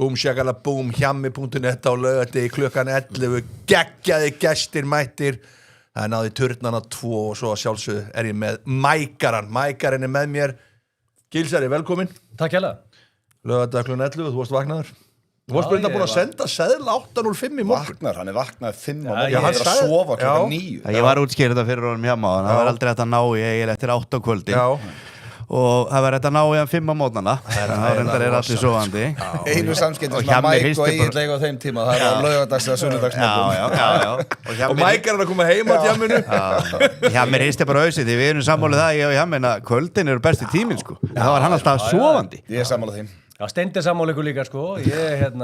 Búm, shakala, búm, hjammi.net á laugardegi klukkan 11, geggjaði gestir mættir, það náði turnana 2 og svo sjálfsögðu ég með Mækaran með mér, Gilsari, velkomin. Takk hérlega. Laugardag klukkan 11, þú varst vaknaður. Þú varst bara búin að senda seðla 8:05 í morgun. Hann vaknaði 5 á morgun, hann að sofa klukkan 9. Ég var útskýrð þetta fyrir honum hjá maður, það var aldrei hægt að ná í eiginlega eftir 8 á kvöldin. Já. Og það var hægt að ná í hann 5 á mótnana, það reyndar allir sofandi. Einu samskipti sem að Mike og Egil eiga á þeim tíma, það á laugardags eða sunnudagsmorgun. Já. Og Mækaran að koma heim á djamminu. Hjammi hristi bara hausinn, því við erum sammálið það, ég og Hjammin, að kvöldin eru besti tíminn, sko. Það var hann alltaf sofandi. Ég sammála því. Já, Steindi sammála ykkur líka, sko. Ég,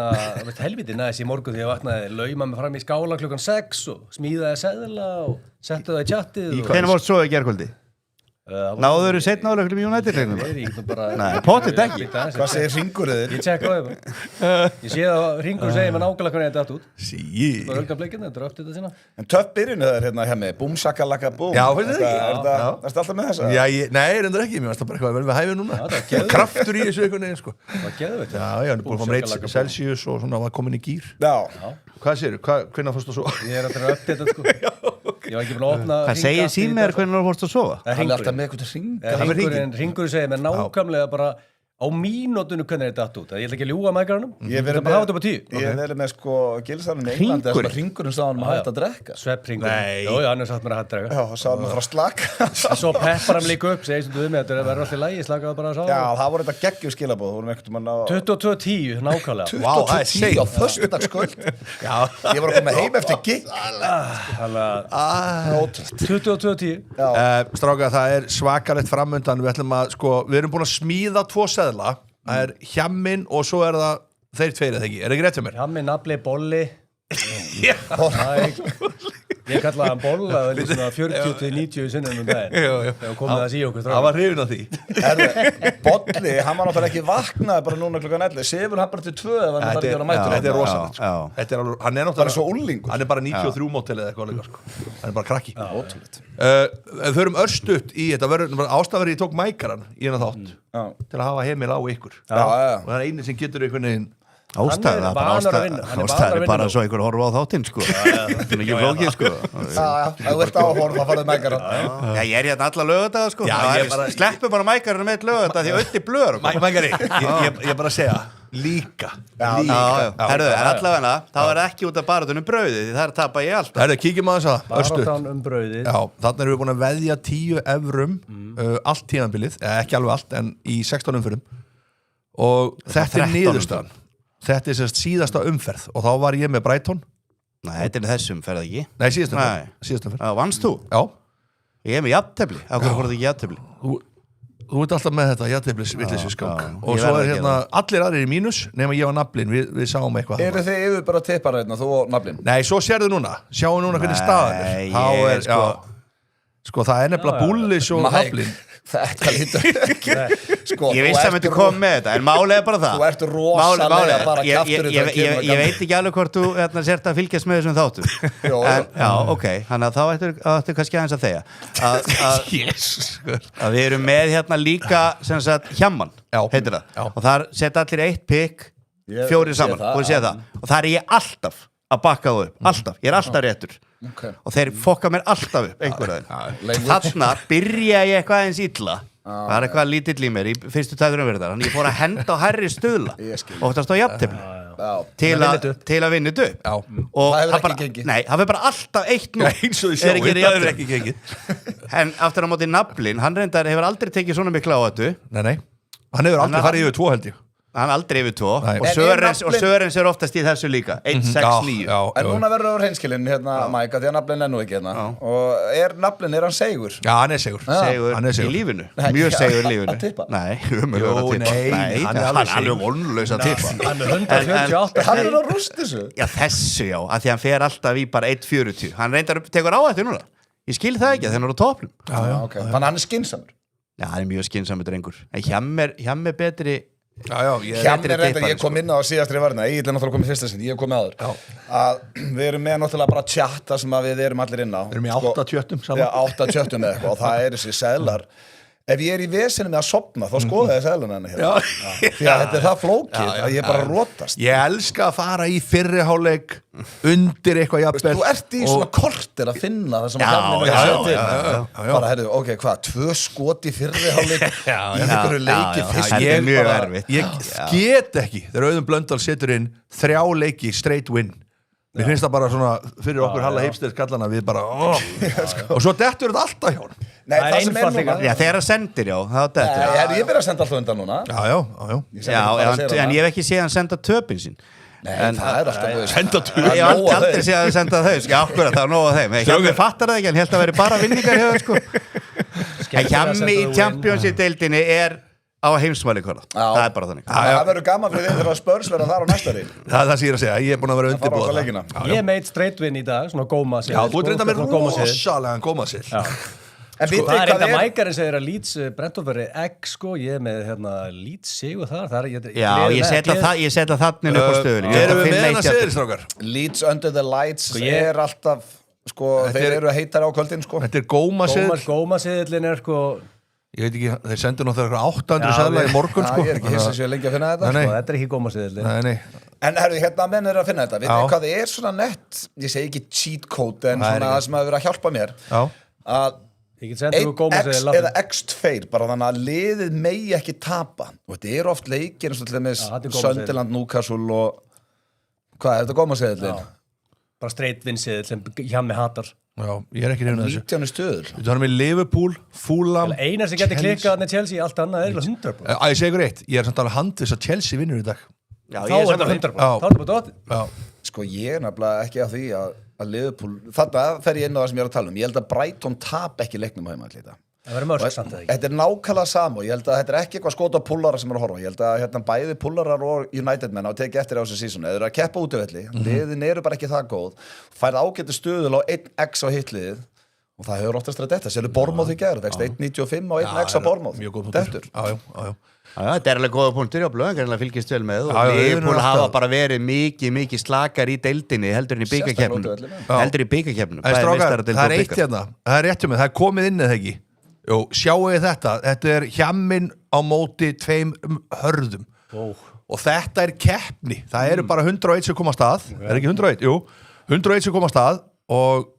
helviti næs í morgun því ég vaknaði, lauma mig fram í skála klukkan 6 og smíðaði seðla og setti það í tjattið. Hvernig vorst svo í gærkvöldi? Náður þú seinna á leiklum United-leiknum? Nei, pottet ekki. Hvað segir hringurinn þér? Ég tjekka á það bara. Ég sé að hringurinn segir mér nákvæmlega hvernig þetta átt út. Sí. Það var augnablikinn, þetta er öll þetta sína. En töff byrjun það hérna hjá mig, búm, shakalaka, búm. Já, finnst þið ekki? Er þetta alltaf með þessa? Já, nei, reyndar ekki, mér varst það bara eitthvað vel við hæfið núna. Já, það var geðveikt. Kraftur í þessu einhvern veginn, sko. Það var geðveikt. Já, hann er búin að fá með 1 Celsius og svona var komin í gír. Já. Hvað segirðu? Hvenær fórstu að sofa? Ég að uppdata, sko. Ég var ekki búin að opna. Hvað segir símir hvernig þú vorst að sofa? Hann er alltaf með eitthvað hring. Hringurinn segir mér nákvæmlega bara á mínútunum hvernig þetta átt út. Ég ætla ekki að ljúga Mækaranum. Ég ætla bara að hafa þetta upp á 10. Ég verið með sko Gilsarinn í Englandi þess að hringurinn sá hann að hægt að drekka. Svepphringurinn. Nei. Jó, hann er satt mér að hægt að drekka. Já, sá hann að fara að slaka. Svo peppar hann líka upp, segir sem þú við með þetta verður alltaf lægi, slakaði bara að sá. Já, það voru þetta geggjum skilabóð. Þú vorum ekkert um að ná 22:10, nákvæmlega. Vá, það er 22:10 á föstudagskvöld. Já, ég var að koma heim eftir gig. 22:10. Stráka, það er svakalegt framundan. Við ætlum að, sko, við erum búin að smíða 2 seðla. Það er Hjammin og svo er það þeir tveir, eða ekki? Er það ekki rétt hjá mér? Hjammi, nafli, bolli. Ég kallaði hann bolla, það er svona 40-90 sinnum daginn. Þegar komið það í okkur Það var hrifin af því. Bolli, hann var náttúrulega ekki vaknaði bara núna klukkan 11. Sefur hann bara til 2 ef hann þarf ekki að vera mættur. Þetta er rosalegt, sko. Þetta er alveg, hann er náttúrulega svo unglingur. Hann er bara 93 mótel eða eitthvað líka, sko. Hann er bara krakki. Ótrúlegt. Þau erum örstutt í þetta, ástafari ég tók Mækaran í hennar þátt til að hafa heimil á ykkur. Og það er eini sem getur einhvern veginn Ástæða bara svo einhver horfa á þáttinn, sko. Það er ekki flókið, sko. Já, þú ert á að horfa að fara Mækaran. Já, ég er hérna alla laugardaga, sko. Sleppu bara Mækaran með laugardaga því öll í blöður. Mækari, ég bara að segja líka. Herðu, en allavega þá er ekki út af baratunum brauðið, því það er tapa ég alltaf. Herðu, kíkjum að þess að örstutt. Baráttan brauðið. Já, þannig erum við búin að veðja 10 evrum allt tímabilið, ekki alveg allt, en í 16 umferðum. Og þetta er niðurstaðan. Þetta er sérst síðasta umferð og þá var ég með Brighton. Nei, þetta er þessum ferð ekki. Nei, síðasta umferð. Vannst þú? Já. Ég er með jafntefli. Af hverju fór þetta ekki jafntefli? Þú ert alltaf með þetta jafnteflis vitleysisgang. Og Ég svo verð að hérna allir aðrir í mínus nema ég var naflinn, við sáum eitthvað. Eru þið yfir bara tippar hérna, þú og naflinn? Nei, svo sérðu núna. Sjáum núna hvernig staðan er. Ég er Sko, það er nefnilega Bullis og naflinn. Þetta lítur ekki. Sko, ég vissi að myndi koma með þetta, en málið er bara það. Þú ert rosalega bara kjaftur ég veit ekki alveg hvort þú sért að fylgjast með þessum þáttum. Já, ok, þannig að þá ættu kannski aðeins að þegja. Að við erum með hérna líka sem sagt Hjamman, heitir það. Og þar setja allir 1 pikk, 4 saman, og ég sé það. Og þar er ég alltaf að bakka það upp, alltaf, ég er alltaf réttur. Og þeir fokka mér alltaf upp einhverjaðin. Þarna byrja ég eitthvað eins illa. Það er eitthvað lítill í mér í fyrstu tæður umverðar. Þannig ég fór að henda á hærri stuðla og það stóð jafntefli til að vinna þetta upp. Og það hefur ekki gengið. Nei, það hefur bara alltaf 1-0. Eins og því sjáum, það hefur ekki gengið. En aftur á móti naflinn, hann reyndar hefur aldrei tekið svona mikla á þetta. Nei, hann hefur aldrei farið yfir 2 held ég. Hann aldrei yfir 2 og Sörens er oftast í þessu líka 1-6-9. En núna verður á hreinskilin hérna Mæka því að naflinn er nú ekki hérna. Og er hann segur? Já, hann er segur. Segur í lífinu. Mjög segur í lífinu. Að tippa? Nei, nei, hann er alveg vonlaus að tippa. Hann er 148. Hann er að rústa þessu. Já, þessu já, af því hann fer alltaf í bara 1-40. Hann reyndar tekur á þetta núna. Ég skil það ekki, þegar hann er á toppnum. Þannig að hann er skynsamur. Já, hann er mjög skynsamur drengur. En Hjammi betri. Hjammi er reyndar, ég kom inn á síðastri varna, ég er náttúrulega komið fyrsta sinn, ég hef komið áður. Að við erum með náttúrulega bara tjatta sem að við erum allir inn á. Við erum í 8 tjöttum saman. Já, 8 tjöttum eða eitthvað og það er þessi seðlar. ef ég í vesinu með að sofna þá skoða ég seðlana hérna því að þetta það flókið að ég bara rótast Ég elska að fara í fyrri hálfleik undir eitthvað jafnvel Þú ert í svona kortir að finna það sem bara, herru, ok, hvað 2 skot í fyrri hálfleik í einhverju leiki fyrst mjög erfitt Ég get ekki þegar Auðun Blöndal setur inn 3 leiki straight win Mér finnst það bara svona fyrir okkur Halla Heipsteins kallana við bara og svo dettur þetta alltaf hjá hann Nei, það sem er núna Já, þegar það sendir, já, þá dettur Ég byrja að senda alltaf undan núna Já, en ég hef ekki séð hann senda töpin sín Nei, það er alltaf Senda töpin Ég hef aldrei séð að senda þau, sko, akkurat, það var nóg af þeim Hjammi fattar það ekki, hann held að veri bara vinningar hjá sko En Hjammi í Championship-deildinni er á heimsmælikvarða, það er bara þannig Það verður gaman fyrir þeir þegar Spurs verða þar á næsta rík Það er það sem ég er að segja, ég er búin að vera undirbúið Ég meit straight win í dag, svona góma sér Já, þú ert reynda með rosalega góma sér En Það er reynda mækarinn segir að Leeds Brentford veri X sko, ég er með Leeds sigur þar Já, ég setja þannig upp á stöðunni Erum við með hana seðilstrákar? Leeds Under the Lights er alltaf þeir eru heitar á kvöldin Þetta er góma seðil Góma seðilin er sko Ég veit ekki, þeir sendur náttúrulega 800 seðla í morgun sko Ég er ekki hissa sér lengi að finna þetta Þetta er ekki góma seðil En herru, hérna menn er að finna þetta Vitið hvað það er svona nett Ég segi ekki cheat code en svona það sem hafa verið að hjálpa mér að 1x eða x2 bara þannig að liðið megi ekki tapa og þetta er oft leikir eins og til dæmis Sunderland, Newcastle og hvað er þetta góma seðilin? Bara straight win seðil sem Hjammi hatar Já, ég er ekki reyna þessu 19 stöður Þú erum í Liverpool, Fulham Einar sem getur klikkað með Chelsea, allt annað er 100%. Ég segi ykkur eitt, ég er samt alveg handviss að Chelsea vinnur í dag Já, þá er þetta 100%. Þá er þetta dótt Sko ég er nefnilega ekki að því að Liverpool, þetta fer ég inn á það sem ég er að tala um Ég held að Brighton tap ekki leiknum á heima allir Það verður mörg samt eða ekki Þetta er nákvæmlega sama og ég held að þetta er ekki eitthvað skot á púllara sem er að horfa Ég held að hérna, bæði púllarar og United menn á að teki eftir á þessu sísonu Þeir eru að keppa út af velli, liðin eru bara ekki það góð Færð ágættu stuðul á 1x á hitliðið og það hefur oftast verið þetta Sérðu Bournemouth í gær, vexti 1.95 á 1x á Bournemouth Dettur Þetta er alveg góða punktur á blöðan greinlega fylgist vel með og Liverpool hafa bara verið mikið slakar í deildinni heldur en í bikakeppnum Það er eitt hérna, það er rétt hjá mig, það er komið inn eða ekki Jú, sjáu þið þetta er Hjammin á móti 2 hörðum og þetta er keppni, það eru bara 101 sem koma að stað, er ekki 101? Jú, 101 sem koma að stað og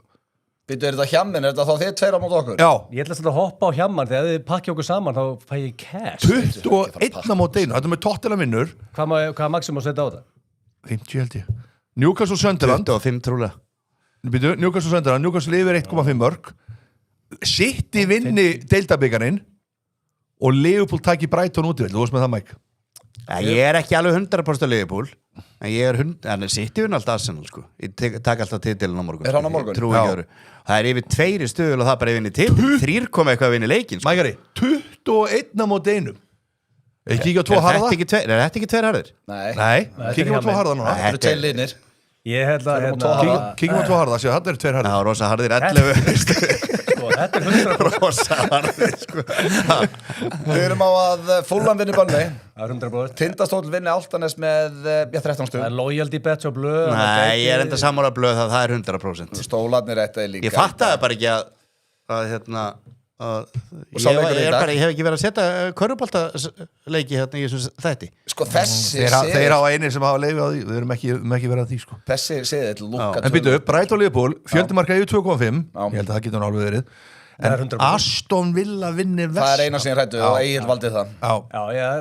Býttu, er þetta Hjammin, er þetta þá þið 2 á móti okkur? Já Ég ætla að hoppa á Hjamman þegar þið pakki okkur saman þá fæ ég cash 21 á móti einu, þetta er með Tottenham vinnur Hvað maximum setja á það? 50 held ég Newcastle Sunderland 25 trúlega Býttu, Newcastle Sunderland, Newcastle yfir 1,5 mörg City vinni deildabikarinn og Liverpool taki Brighton út í vel, þú veist með það Mike Ég er ekki alveg 100% Liverpool en ég er 100%, en City vinn alltaf Arsenal sko, ég takk alltaf titilin á morgun Er hann á morgun? Trúi ekki öru Það er yfir 2 stuðul og það bara vinni til 3 koma eitthvað að vinni leikinn sko. Mækari, 21 á móti einum Ég kíkja á 2 harða Er þetta ekki 2 harðir? Nei, kíkjum á 2 harða núna Það eru 2 liðnir Ég held að kíkjum á 2 harða, séu, þetta eru 2 harðir Já, rosa harðir 11 Þetta er 100% Rosa harðir sko. Við erum á að Fulham vinni Burnley Það er 100% Tindastóll vinni Álftanes með 13 stuð Það er loyalty bets og blöð Nei, ég er enda sammála blöð það er 100% Stólarnir þetta er líka Ég fattaði bara ekki að hérna ég hef ekki verið að setja körfuboltaleiki hérna í þessum þætti Sko þessi Þeir hafa einir sem hafa leifið á því, við erum ekki verið að því sko. Þessi séð lúka En býtu upp, Brighton Liverpool, fjöldimarka yfir 2,5 Ég held að það getur alveg verið En Aston Villa vinni vest Það er eina sem ég hrættu og Egil valdi það Já,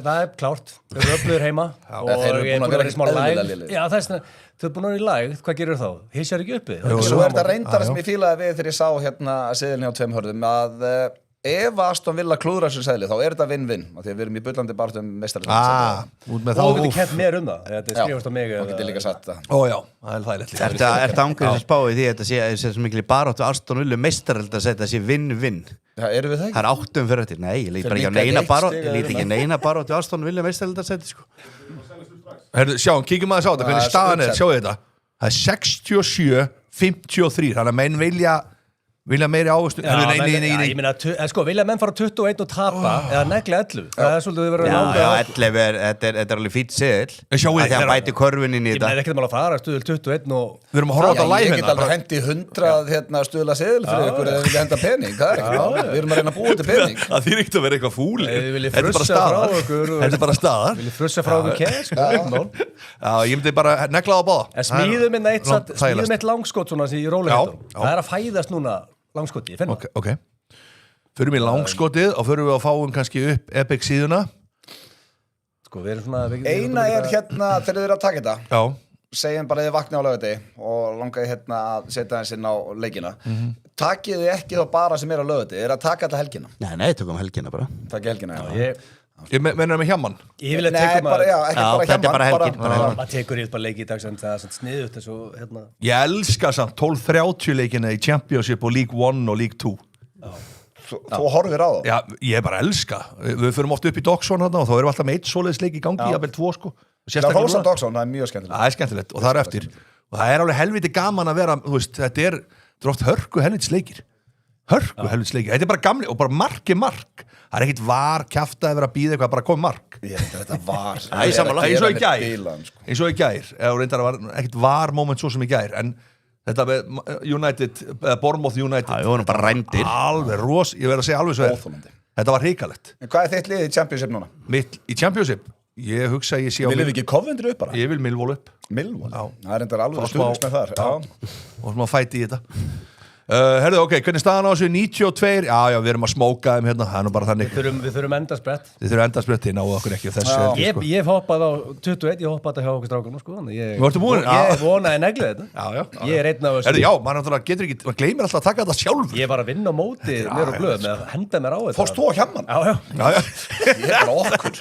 það er klárt Þeir eru öflugir heima Þeir eru búin að vera ekki eðlilega lélegir. Já, það er svona Þú ert búin að vera í lægð, hvað gerir þá? Hissjar ekki uppi? Svo er þetta reyndara sem ég fílaði við þegar ég sá hérna að seðilni á 2 hörðum að ef Aston Villa klúðrar þessu seðli þá er þetta vinn-vinn því að við erum í bullandi barðum meistararnir og þú getur kent mér það þetta er skrifast á mig og getur líka satt það Ó já, það er þægilegt Er það ángrið sem spáði því að þetta sé svo mikil baráttu Aston Villa meistararald að setja þessi vinn-vinn Erum við það ekki? Það er 8 fyrir þetta Nei, ég lít bara ekki á neina baráttu Aston Villa meistararald að setja sko. Sjáum, kíkjum aðeins á þetta, hvernig staðan er, sjáu þetta Það er 67-53, þannig að menn vilja Vilja meiri ávöxtu? Ég meina, sko, vilja menn fara 21 og tapa eða negla 11? Það svolítið að vera Já, 11 þetta alveg fýtt seðil að það bæti körfin inn í þetta Ég meina, ekkert mál að fara stuðul 21 og Við erum að horfa á þetta live Ég get alveg hendi 100 stuðla seðil fyrir ykkur eða vilja henda pening, það ekki mál Við erum að reyna að búa til pening Það þýr ekkert að vera eitthvað fúli Þetta er bara staðar Vil ég frussa frá okkur cash? Já, ég myndi bara negla á báða Smíðum eitt langskot svona í rólegheitum Það er að fæðast núna langskoti, ég finn það Ok, förum í langskotið og förum við að fáum kannski upp Epic síðuna Sko, við erum svona Eina er hérna, þegar þið eru að taka þetta Já segjum bara þið vakna á laugardegi og langaði hérna að setja hans inn á leikina Takið þið ekki þá bara sem er á laugardegi að taka þetta helgina Nei, tökum helgina bara Takið helgina, já Ég menna með hjamman Nei, bara, já, ekki bara hjamman Það tekur ég bara leiki í dag sem það er sniðut þessu, hérna Ég elska samt 12-30 leikina í Championship og League 1 og League 2 Þú horfir á það? Já, ég bara elska Við förum oft upp í Dockson og þá erum við alltaf með eitt svoleiðis leik í gangi, jafnvel 2 sko Það er Rósa Dockson, það er mjög skemmtilegt Það er skemmtilegt og það er eftir og það er alveg helviti gaman að vera þú veist, þetta er oft hörku helvits leikir þetta er bara gamli og bara mark það er ekkit var kjafta að vera að býða eitthvað bara kom mark Þetta var eins og í gær og reyndar að var ekkit var moment svo sem í gær en þetta með United Bournemouth United við vorum bara rændir alveg ég verð að segja alveg svo þetta var hrikalegt En hvað er þitt lið í Championship núna? Mitt í Championship Ég hugsa að ég sé á Viljum við ekki Coventry upp bara? Ég vil Millwall upp Millwall? Já Það er reyndar alveg stuðnist með þar Og smá fæti í þetta Herðu, ok, hvernig staðan á þessu 92? Já, við erum að smóka þeim hérna Það er nú bara þannig Við þurfum endarsbrett Þið þurfum endarsbrett, þið náðu okkur ekki þessu Ég hoppaði á 21, ég hoppaði hjá okkur strákunum sko Varstu búin? Ég vonaði negli þetta Ég er einn af þessu Herðu, já, maður getur ekki, maður gleymir alltaf að taka þetta sjálfur Ég var að vinna á móti mér og blöð með að henda mér á þetta Fórst þú á hjamman? Já Ég er bara okkur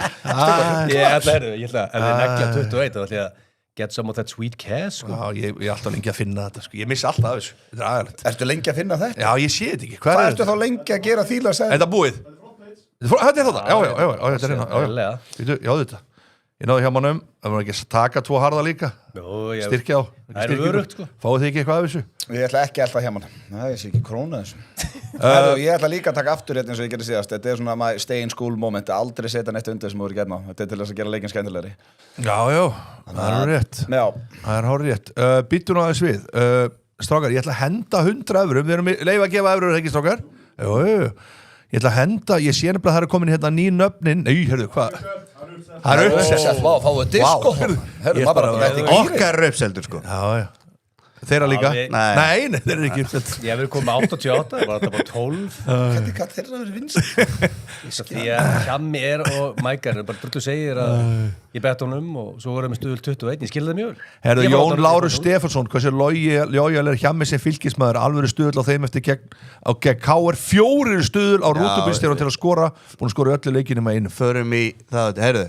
Ég ætla að negla 21 og ætla að get some of that sweet cash sko. Já, ég er alltaf lengi að finna þetta sko. Ég missi alltaf af þessu, þetta er aðgæðilegt Ertu lengi að finna þetta? Já, ég sé þetta ekki Hvað ertu þá lengi að gera þýla að segja? Þetta er búið Þetta er þetta, já, þetta er hérna Já, þetta Ég náðu hjá mannum, það var ekki að taka 2 harða líka Styrkja á Það er örugt sko Fáðu þið ekki eitthvað af þessu? Ég ætla ekki alltaf hjá mann Nei, ég sé ekki króna þessu Ég ætla líka að taka aftur hérna eins og ég gerði síðast Þetta er svona my stay in school moment Aldrei setja neitt undir sem þú voru getna Þetta er til þess að gera leikinn skemmtilegri Já, það er rétt Það er hárið rétt Býttu nú aðeins við Strákar, ég ætla að henda 100 eurum Við erum leif að gefa eurur, ekki strákar? Ég ætla að henda, ég sé nefnilega að það er komin hérna ný nöfnin Nei, heyrðu, hvað? Það er uppselt Vá, fáið disko Hörru, maður bara þetta ekki Okkar er uppseldur sko Já Þeirra líka? Nei, þeir eru ekki uppselt Ég hef verið komið 88, var þetta bara 12 Hvernig kann þeirra verið vinst? Því að Hjammi er og Mækar bara drullu segir að ég bett honum og svo vorum við stuðul 21, ég skilði það mjög Herðu, Jón Lárus Stefánsson hversu lojal er Hjammi sem fylgismæður alvöru stuðul á þeim eftir gegn KR 4 stuðul á rútubýrstjóran til að skora búin að skora öllu leikinu með einu Förum í það, heyrðu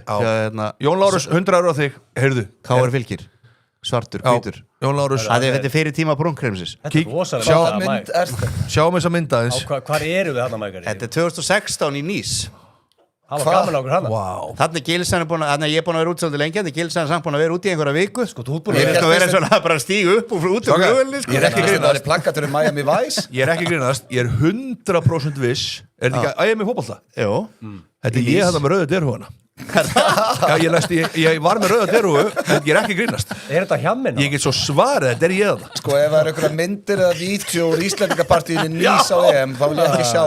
Jón Lárus, 100 € á þig, heyrðu KR fylgir svartur, hvítur Jón Lárus Þetta er fyrir tíma brúnkremsis Þetta er rosalega mynd er þetta? Sjáum þess að mynda eins Hvar eru við þarna Mækar? Þetta er 2016 í Nýs Það var gaman okkur hana Þannig Gilsan er búin að, ég er búin að vera útsöldu lengi Þannig Gilsan er samt búin að vera úti í einhverja viku Sko, þú er búin Ég er verið svona bara að stíga upp og út úr flugvelni Ég er ekki grínast Það er plakkatur Miami Vice Ég er ekki grínast, ég er 100% viss Er þetta ekki að ég með fótbolta? Jú Þetta er ég þetta með rauðu derhúana Ég var með rauða derhúu en ég er ekki grínast Er þetta Hjammin? Ég get svo svarið, þetta er ég það Sko ef það eru einhverja myndir eða vídeo úr Íslendingapartíinu Nýs á EM þá vil ég ekki sjá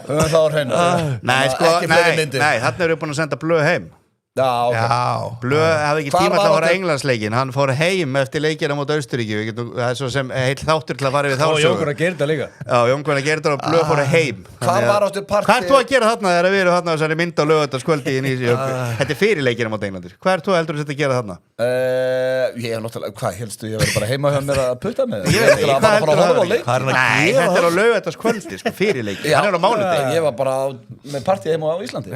það þá er hreinu Nei, þarna eru búin að senda Blöð heim Blöð hafði ekki tíma til að fara Englandsleikin hann fór heim eftir leikina mot Austuríki það er svo sem heill þáttur til að fara við þá og Jónkvæna Gerda líka Jónkvæna Gerda og Blöð fór heim Hvað var áttu partí? Hvað ert þú að gera þarna þegar við erum þarna þessari mynd á lögutaskvöldi þetta er fyrir leikina mot Englandir hvað ert þú heldur að gera þarna? Ég hef náttúrulega, hvað helstu ég verið bara heima hjá mér að putta með Nei, þetta er á lögutaskvöldi fyrir leikina hann er á mánudegi Ég var bara með partí heima á Íslandi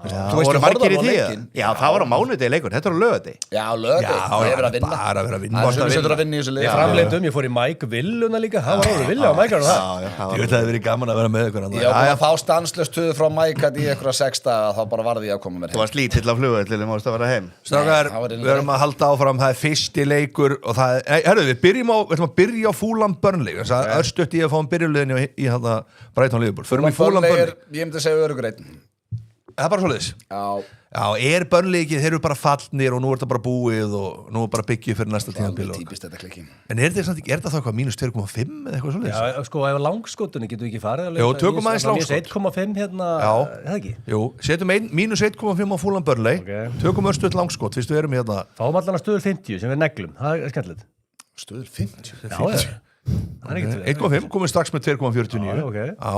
Þú veist, ég horfði á leikinn. Já, það var á mánudegi leikur, þetta var á laugardegi. Já, laugardegi, það er verið að vinna. Bara verið að vinna. Það er að vinna í þessu leik. Ég framleitum, ég fór í Mike Villuna líka, það var alveg Villa á Mike Ég veit að það hefði verið gaman að vera með ykkur. Ég var að fá stanslöst stuðu frá Mike í einhverja 6 daga, þá bara varði ég að koma mér heim. Þú varst lítill á flugvellinum og varst að vera heim. Strákar, við erum að halda áfram, það er fyrsti leikur og það er, herru, við ætlum að byrja á Fulham Burnley, þess að örstutt ég að fá byrjuliðin í Brighton Liverpool. Förum í Fulham Burnley. Ég myndi segja öruggur einn. Það er bara svoleiðis. Já, Burnley ekki, þeir eru bara fallnir og nú er þetta bara búið og nú er bara byggið fyrir næsta tímabil. Típist þetta klikki. En er þetta þá eitthvað mínus 2,5 eða eitthvað svoleiðis? Já, sko, ef langskotunni getur við ekki farið Jó, tökum aðeins langskot. 1,5 hérna, það ekki? Jú, setjum mínus 1,5 á Fulham Burnley, tökum örstutt langskot, fyrst við erum hérna. Fáum allan að stöður 50 sem við neglum, það er skemmtilegt. Stöður 50? Já, 1,5, komum strax með 2,49. Já.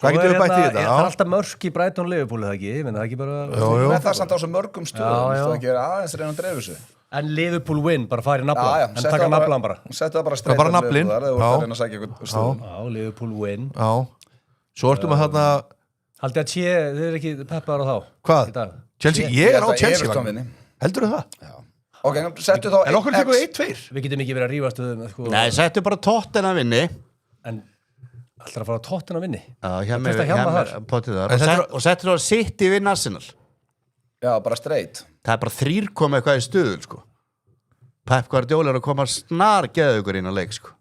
Hvað getur við bætt í þetta? Það er alltaf mörk í Brighton Liverpool, eða ekki? Menn það ekki bara... Með það samt á svo mörgum stöðum, þú ekki aðeins reyna að dreifu sig. En Liverpool win, bara fara í naflan, en taka naflan bara. Settu það bara straight bara naflinn. Já, Liverpool win. Já, svo ertum við þarna... Haldið að þið er ekki peppaðar á þá? Hvað? Chelsea? Ég er á Chelsea. Heldur þú það? Já. Ok, settu þá... En okkur tekur 1-2. Við getum ekki verið að rífast sko... Nei, settu bara Tottenham vinni. En alltaf að fara að Tottenham vinni. Já, potið þar. Og settu þá City vinna Arsenal. Já, bara straight. Það er bara 3 koma eitthvað í stuðul, sko. Pep Guardiola er að koma snar geðugur inn á leik, sko.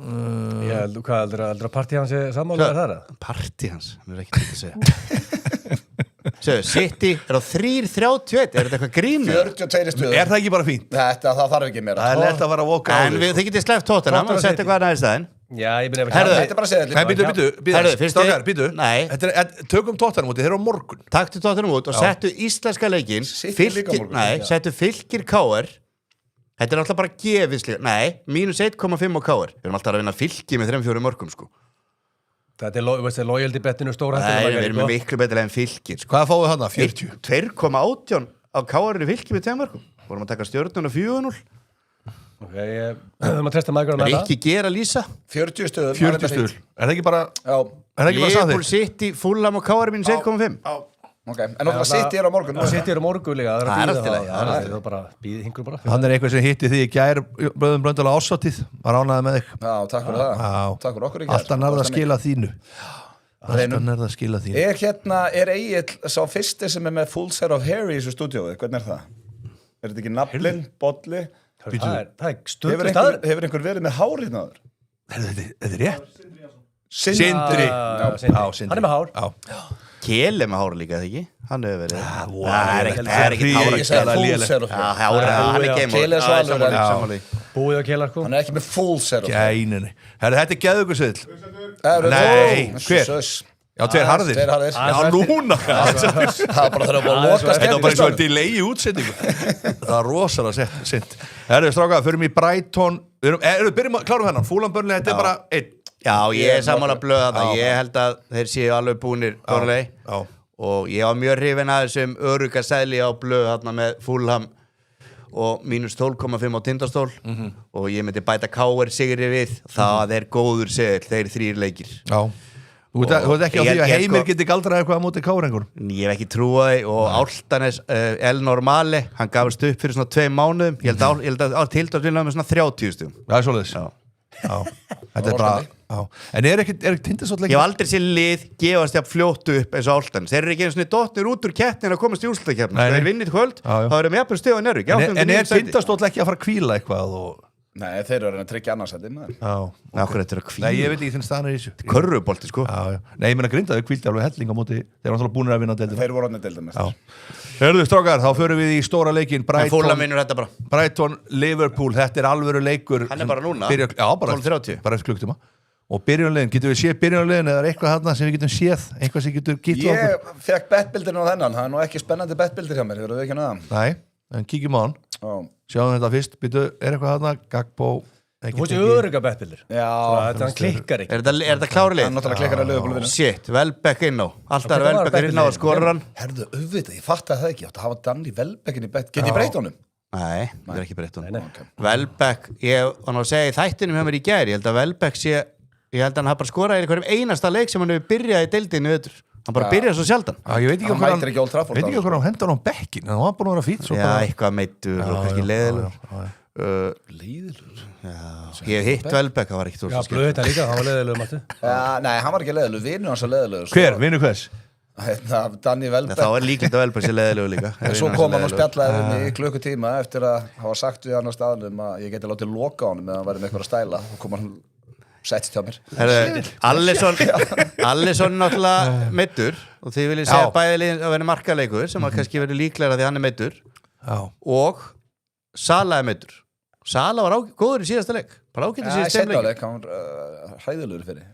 Hvað heldur að partí hans er sammálaður þar? Partí hans, hann er ekki til að segja. Segðu, City er á 3.31, er þetta eitthvað grínu? 42 stuður. Er það ekki bara fínt? Það þarf ekki meira. Það er lett að fara að voka á En þið getið sleppt Tottenham og setja eitthvað næði stæðin. Já, ég myndi Þetta er bara að segja Býtu, tökum Tottenham út, þeir eru á morgun. Taktu Tottenham út og settu íslenska leikinn. Settu Fylkir KR. Þetta er alltaf bara gefislega. Nei, mínus 1,5 á KR. Við erum alltaf að vinna Fylki með 3-4 mörgum, sko. Þetta er loyalty bettinu stóra. Nei, við erum miklu betur en Fylkir, sko. Hvað fáum við þarna? 40? 2,18 á KR í Fylki með 2 mörgum. Vorum að taka Stjörnuna 4-0. Ok, maður tresta maður með það. Rikki gera lýsa. 40 stuður. 40 stuður. Er það ekki bara... Já. Liverpool City, Fulham og KR mínus 1,5. Ok, en náttúrulega City er á morgun. City er á morgun líka. Það er alltaf leið. Það er bara, hingur bara. Hann er eitthvað sem hitti því í gær, Bröðum Blöndal á ásáttíð. Var ánægði með þig. Já, takk fyrir það. Takk fyrir okkur í gær. Alltaf nærða að skila þínu. Alltaf nærða að skila þínu. Er Egill sá fyrsti sem er með full set of hair í þessu stúdíói? Hvernig er það? Er þetta ekki naflinn, bolli? Það er stöðu staður. Hefur einhver verið með hár hérna áður? Þetta er rétt. Sindri. Hann er með hár. Kjell er með hár líka, eða ekki? Hann hefur verið. Það er ekkert Ég segi full set of hair. Hann er game Kjell er svalur. Búið á Kjellar, sko. Hann er ekki með full set of hair. Gæninni. Þetta er geðugursvill. Nei, hver? Já, tveir harðir. Já, núna. Það er bara þegar að loka Þetta var bara eins og að delay í útsendingu. Það er rosalega sent. Herðu, stráka, förum í Brighton. Klárum hennan. Fulham Burnley, þetta er bara einn. Já, ég er saman að blöða þetta. Ég held að þeir séu alveg búnir Burnley. Og ég var mjög hrifinn að þessum öruga seðli á blöð þarna með Fulham og mínus 12,5 á Tindastól og ég myndi bæta KR sigri við. Það er góður seðl, þeir 3 leikir. Já. Þú veit ekki á því að Heimir geti galdrað eitthvað á móti KR-engur? Ég hef ekki trúið því og Áltanes El Normale, hann gafst upp fyrir svona 2 mánuðum. Ég held að Tindastól með svona 30 stugum. Það er svoleiðis. Já. Þetta er bara... Já. En er ekki Tindastóll ekki... Ég hef aldrei sér lið gefast jafn fljótt upp eins og Áltanes. Þeir eru ekki eins og dottnir út úr keppnin að komast í úrslitakeppni. Þeir vinnið kvöld, þá erum við jafnvel stig á Njörvík. En er Tindastóll ekki að fara að hvíla eitthvað og... Nei, þeir eru að tryggja annarsætti. Akkur þetta er að hvíla. Nei, ég veit ekki þinn staðan í þessu. Körfubolti, sko. Nei, ég meina Grindavík hvíldi alveg helling á móti. Þeir eru náttúrulega búnir að vinna deildina. Þeir voru orðnir deildarmeistarar. Hörðu, strákar, þá förum við í stóra leikinn Brighton Liverpool. Þetta er alvöru leikur. Hann er bara núna. Já, bara eftir klukktíma. Og byrjunarliðin, getum við séð byrjunarliðin eða er eitthvað þarna sem við getum séð, eitthvað sem getur gítlað okkur? Ég fekk bettbildin á þennan, það er nú ekki spennandi bettbildir hjá mér, verður við ekki að það? Nei, en kíkjum á hann, sjáum þetta fyrst, byrju, er eitthvað þarna, Gagbo... Þú fórst í öruga bettbildir. Já. Þetta klikkar ekki. Er þetta klárið? Það er náttúrulega klikkar að Liverpool. Shit, Welbeck inn á. Alltaf er Welbeck inn á og skorur hann. Herðu, auðvitað, ég fattaði það ekki, ég átti að hafa Danny Welbeckin í bett. Get ég breytt honum? Nei, það er ekki breytt honum. Welbeck, ég var nú að segja í þættinum hjá mér í gær, ég held að Welbeck sé, ég held að hann hafa bara skorað í einhverjum einasta leik sem hann hefur byrjað í deildinni öður. hann bara byrjar svo sjaldan ég veit ekki Hann mætir ekki Old Trafford, veit ekki okkur hann hendur hann á bekkin en hann var búin að vera fýtt já, eitthvað meittur og kannski leiðilegur Líðilegur ég hef hitt Welbeck, það var ekkert Já, blöð þetta líka, hann var leiðilegur Matti Nei, hann var ekki leiðilegur, vinur hans var leiðilegur hver, vinur hvers? Danny Welbeck þá er líklegt að Welbeck sé leiðilegur líka Svo kom hann og spjallaði við mig í klukkutíma eftir að hafa sagt við hann á staðnum að ég geti látið loka á hann meðan hann væri með eitthvað að stæla og kom hann settist hjá mér Alisson náttúrulega meittur og þið viljið segja bæði liðin að vera markaleikur sem að kannski verður líklega því hann er meittur og Sala er meittur Sala var góður í síðasta leik bara ágættur í síðasta leik hann var hræðilegur fyrir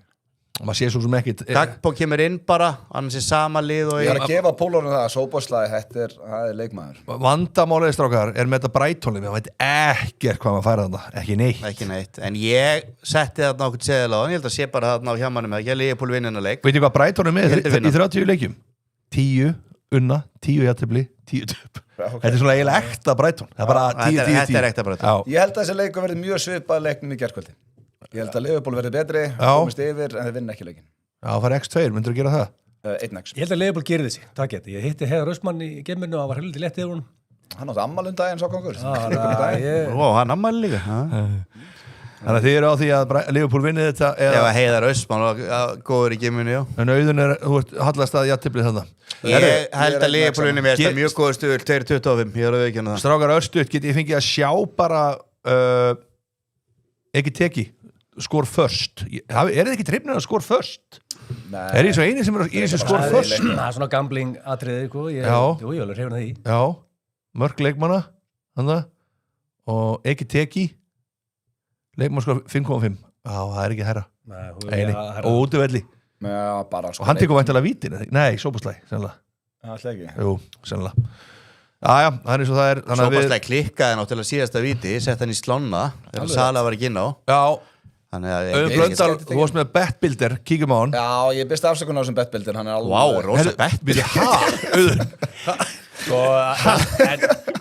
maður sé svo sem ekkit Gagbo kemur inn bara annars er sama lið og Ég er að gefa pólunum það að sóbóðslæði það er leikmaður vandamálið strákar er með þetta Brighton-lið maður veit ekkert hvað maður færa þetta ekki neitt en ég setti þarna okkur seðil á hann ég held að sé bara þarna á hjá manni með að ég liði pól vinnina leik veitu hvað Brighton er með í 30 leikjum 10 unna, 10 jættefli 10 töp þetta er svona eiginlega ekta Brighton það er bara 10 þetta er ekta Brighton Ég held að þessi leikur verði mjög svipað leiknum í gærkvöldi Ég held að Liverpool verði betri komist yfir en þeir vinna ekki leikin Já, það er X2, myndur þú gera það? 1x Ég held að Liverpool gerir þessi, takk ég Ég hitti Heiðar Östmann í geminu og hann var heldur létt yfir honum Hann átti ammælum daginn sá kongur hann ammæli líka Þannig að þið eru á því að Liverpool vinni þetta ef að Heiðar Östmann var góður í geminu en auðun er, þú ert hallast að jættiblið þarna ég held að Liverpool vinni með þetta mjög góður stuður 2.25, ég er að veikja það Strákar örstuð, get ég fengið að sjá bara ekki teki skor first er þið ekki trefnir að skor first? Er ég svo eini sem er í þessu skor first? Það er svona gambling atriði ég alveg hrefna því Já, mörg leikmanna og ekki teki leikmann skor 5.5 Já, það er ekki herra og útivelli og hann tekur væntalega vítin Nei, sóbúslæg, sennilega Jú, sennilega Jájá, það er eins og það er Sóbúslæg klikkaði náttúrulega síðasta víti sett hann í slonna þegar Sala var ekki inn á Já Auðun Blöndal, þú varst með betbuilder, kíkjum á hann Já, ég byrst afsökun á þessum betbuilder Hann er alveg Vá, rosa betbuilder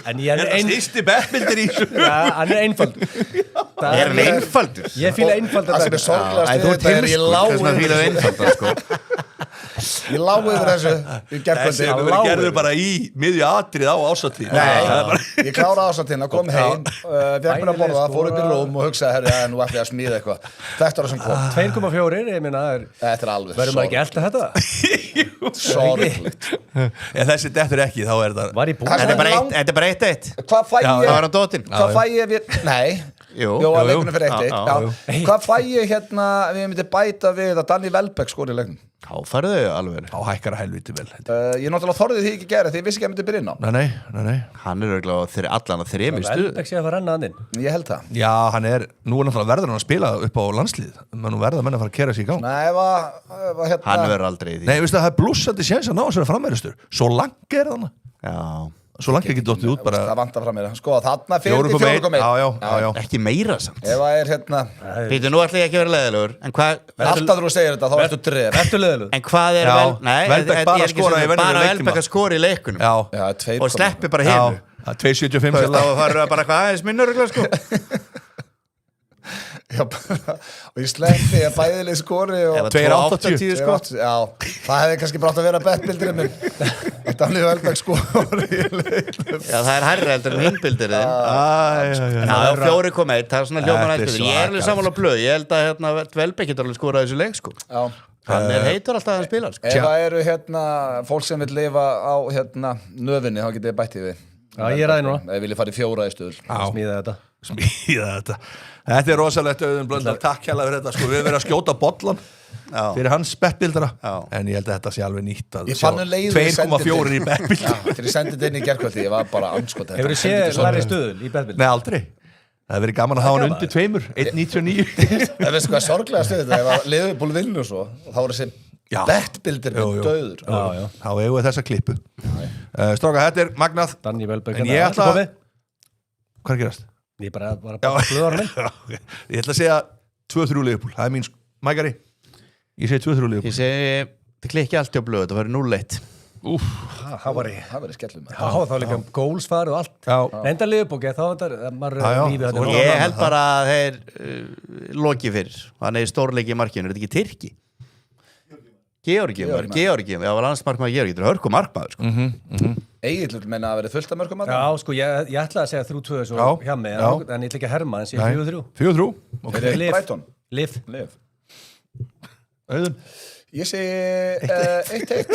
En ég er Sýsti betbuilder í þessu Hann er einfaldur Er hann einfaldur? Ég fíla einfaldur Það sem er sorglegast þetta er ég lá Ég lá yfir þessu í gerðkvöldi Þessi hefur verið gerður bara í miðju atrið á ásatíð Nei, ég klára ásatíðina, kom heim fekk mér að borða, fór upp í rúm og hugsaði herri, nú ætti ég að smíða eitthvað Þetta var það sem kom 2,4, ég meina Þetta er alveg verður maður ekki elda þetta? Sorglegt Þessi dettur ekki, þá er það Var ég búinn? Þetta er bara 1-1 Hvað fæ ég? Það var á dóttin Hvað fæ ég við? Nei Jú, að leikunum fyrir 1-1 Hvað fæ ég hérna við myndi bæta við að Danny Welbeck skori í leiknum? Þá færðu þau alveg Þá hækkar að helviti vel Ég náttúrulega þorði því ekki gera því ég vissi ekki að myndi byrja inn á Nei Hann er örugglega allan að þremur stuð Welbeck sé að fara renna hann inn Ég held það Já, hann er, nú er náttúrulega verður hann að spila upp á landslið menn nú verða menn að fara að kera sig í gang Nei, hérna Hann verður aldrei í því Nei, veistu það er blússandi séns að ná þessari frammeristur Svo langt er þannig Já Svo langt ekki dottið út bara Það vantar fram mér Sko, þarna fyrir 4,1 Já Ekki meira samt Ef það er hérna Pítur, nú ætla ég ekki að vera leiðilegur En hvað Alltaf þú segir þetta, þá ertu dref Ertu leiðilegur? En hvað er Welbeck bara skora í venjulegum Bara leiktíma. Welbeck að skora í leikunum Já, Og sleppi bara hinu 2.75 Þá farur það bara hvað aðeins minnur sko Og ég sleppi að bæðileg skori og 2.80 sko Já, það hefði kannski brátt að vera bettbildirinn minn Þetta Danny Welbeck skori í leiknum Já, það er hærra heldur en hinbildir Já, 4,1 Það er svona hljóman Þetta er hættur Ég er alveg saman á blöð Ég held að hérna, Welbeck getur alveg skorað þessu leik sko Já Hann er heitur alltaf að hann spila sko. Ef það eru hérna fólk sem vil lifa á hérna nöfinni, þá getið þið bættið við Já, ég ræði núna Ef viljið fara í 4 í stuðul Smíða þetta Þetta er rosalegt Auðun Blöndal Takk hérlega fyrir þetta sko. Við erum verið að skjóta bollan fyrir hans bettbildara en ég held að þetta sé alveg nýtt að sjá 2,4 í bettbildara Þegar ég sendið inn í gerkvöldi, ég var bara anskot Hefur þið séð læri stuðul í bettbild? Nei, aldrei Það hefur verið gaman að hafa hann undir 2 1,99 Það veist hvað sorglega stuð þetta ef að Liverpool vinnur svo og þá er þessi bettbildir döður Þá eigum við þessa klippu Stráka, þetta er magnað Danny Welbeck En ég ætla að Hvað er gerast? Ég bara blöðar minn Ég ætla að segja 2-3 Liverpool Það er mín mækari Ég segi 2-3 Liverpool Ég segi, það klikki allt hjá blöð Það verður 0-1 Það verður skellum þá líka góls farið og allt Enda Liverpool, þá var Ég held bara að þeir loki fyrir Þannig stórleiki í markinu, er þetta ekki Tyrki? Georgi, já, var landsmarkmaður Georgi, þetta er hörku markmaður sko. Egil meina að verið fullt af mörkum Já, sko, ég ætlaði að segja 3-2 svo hjá mig, en ég ætla ekki að herma en sé 4-3 4-3 okay. Brighton Liv Auðun Ég segi 1-1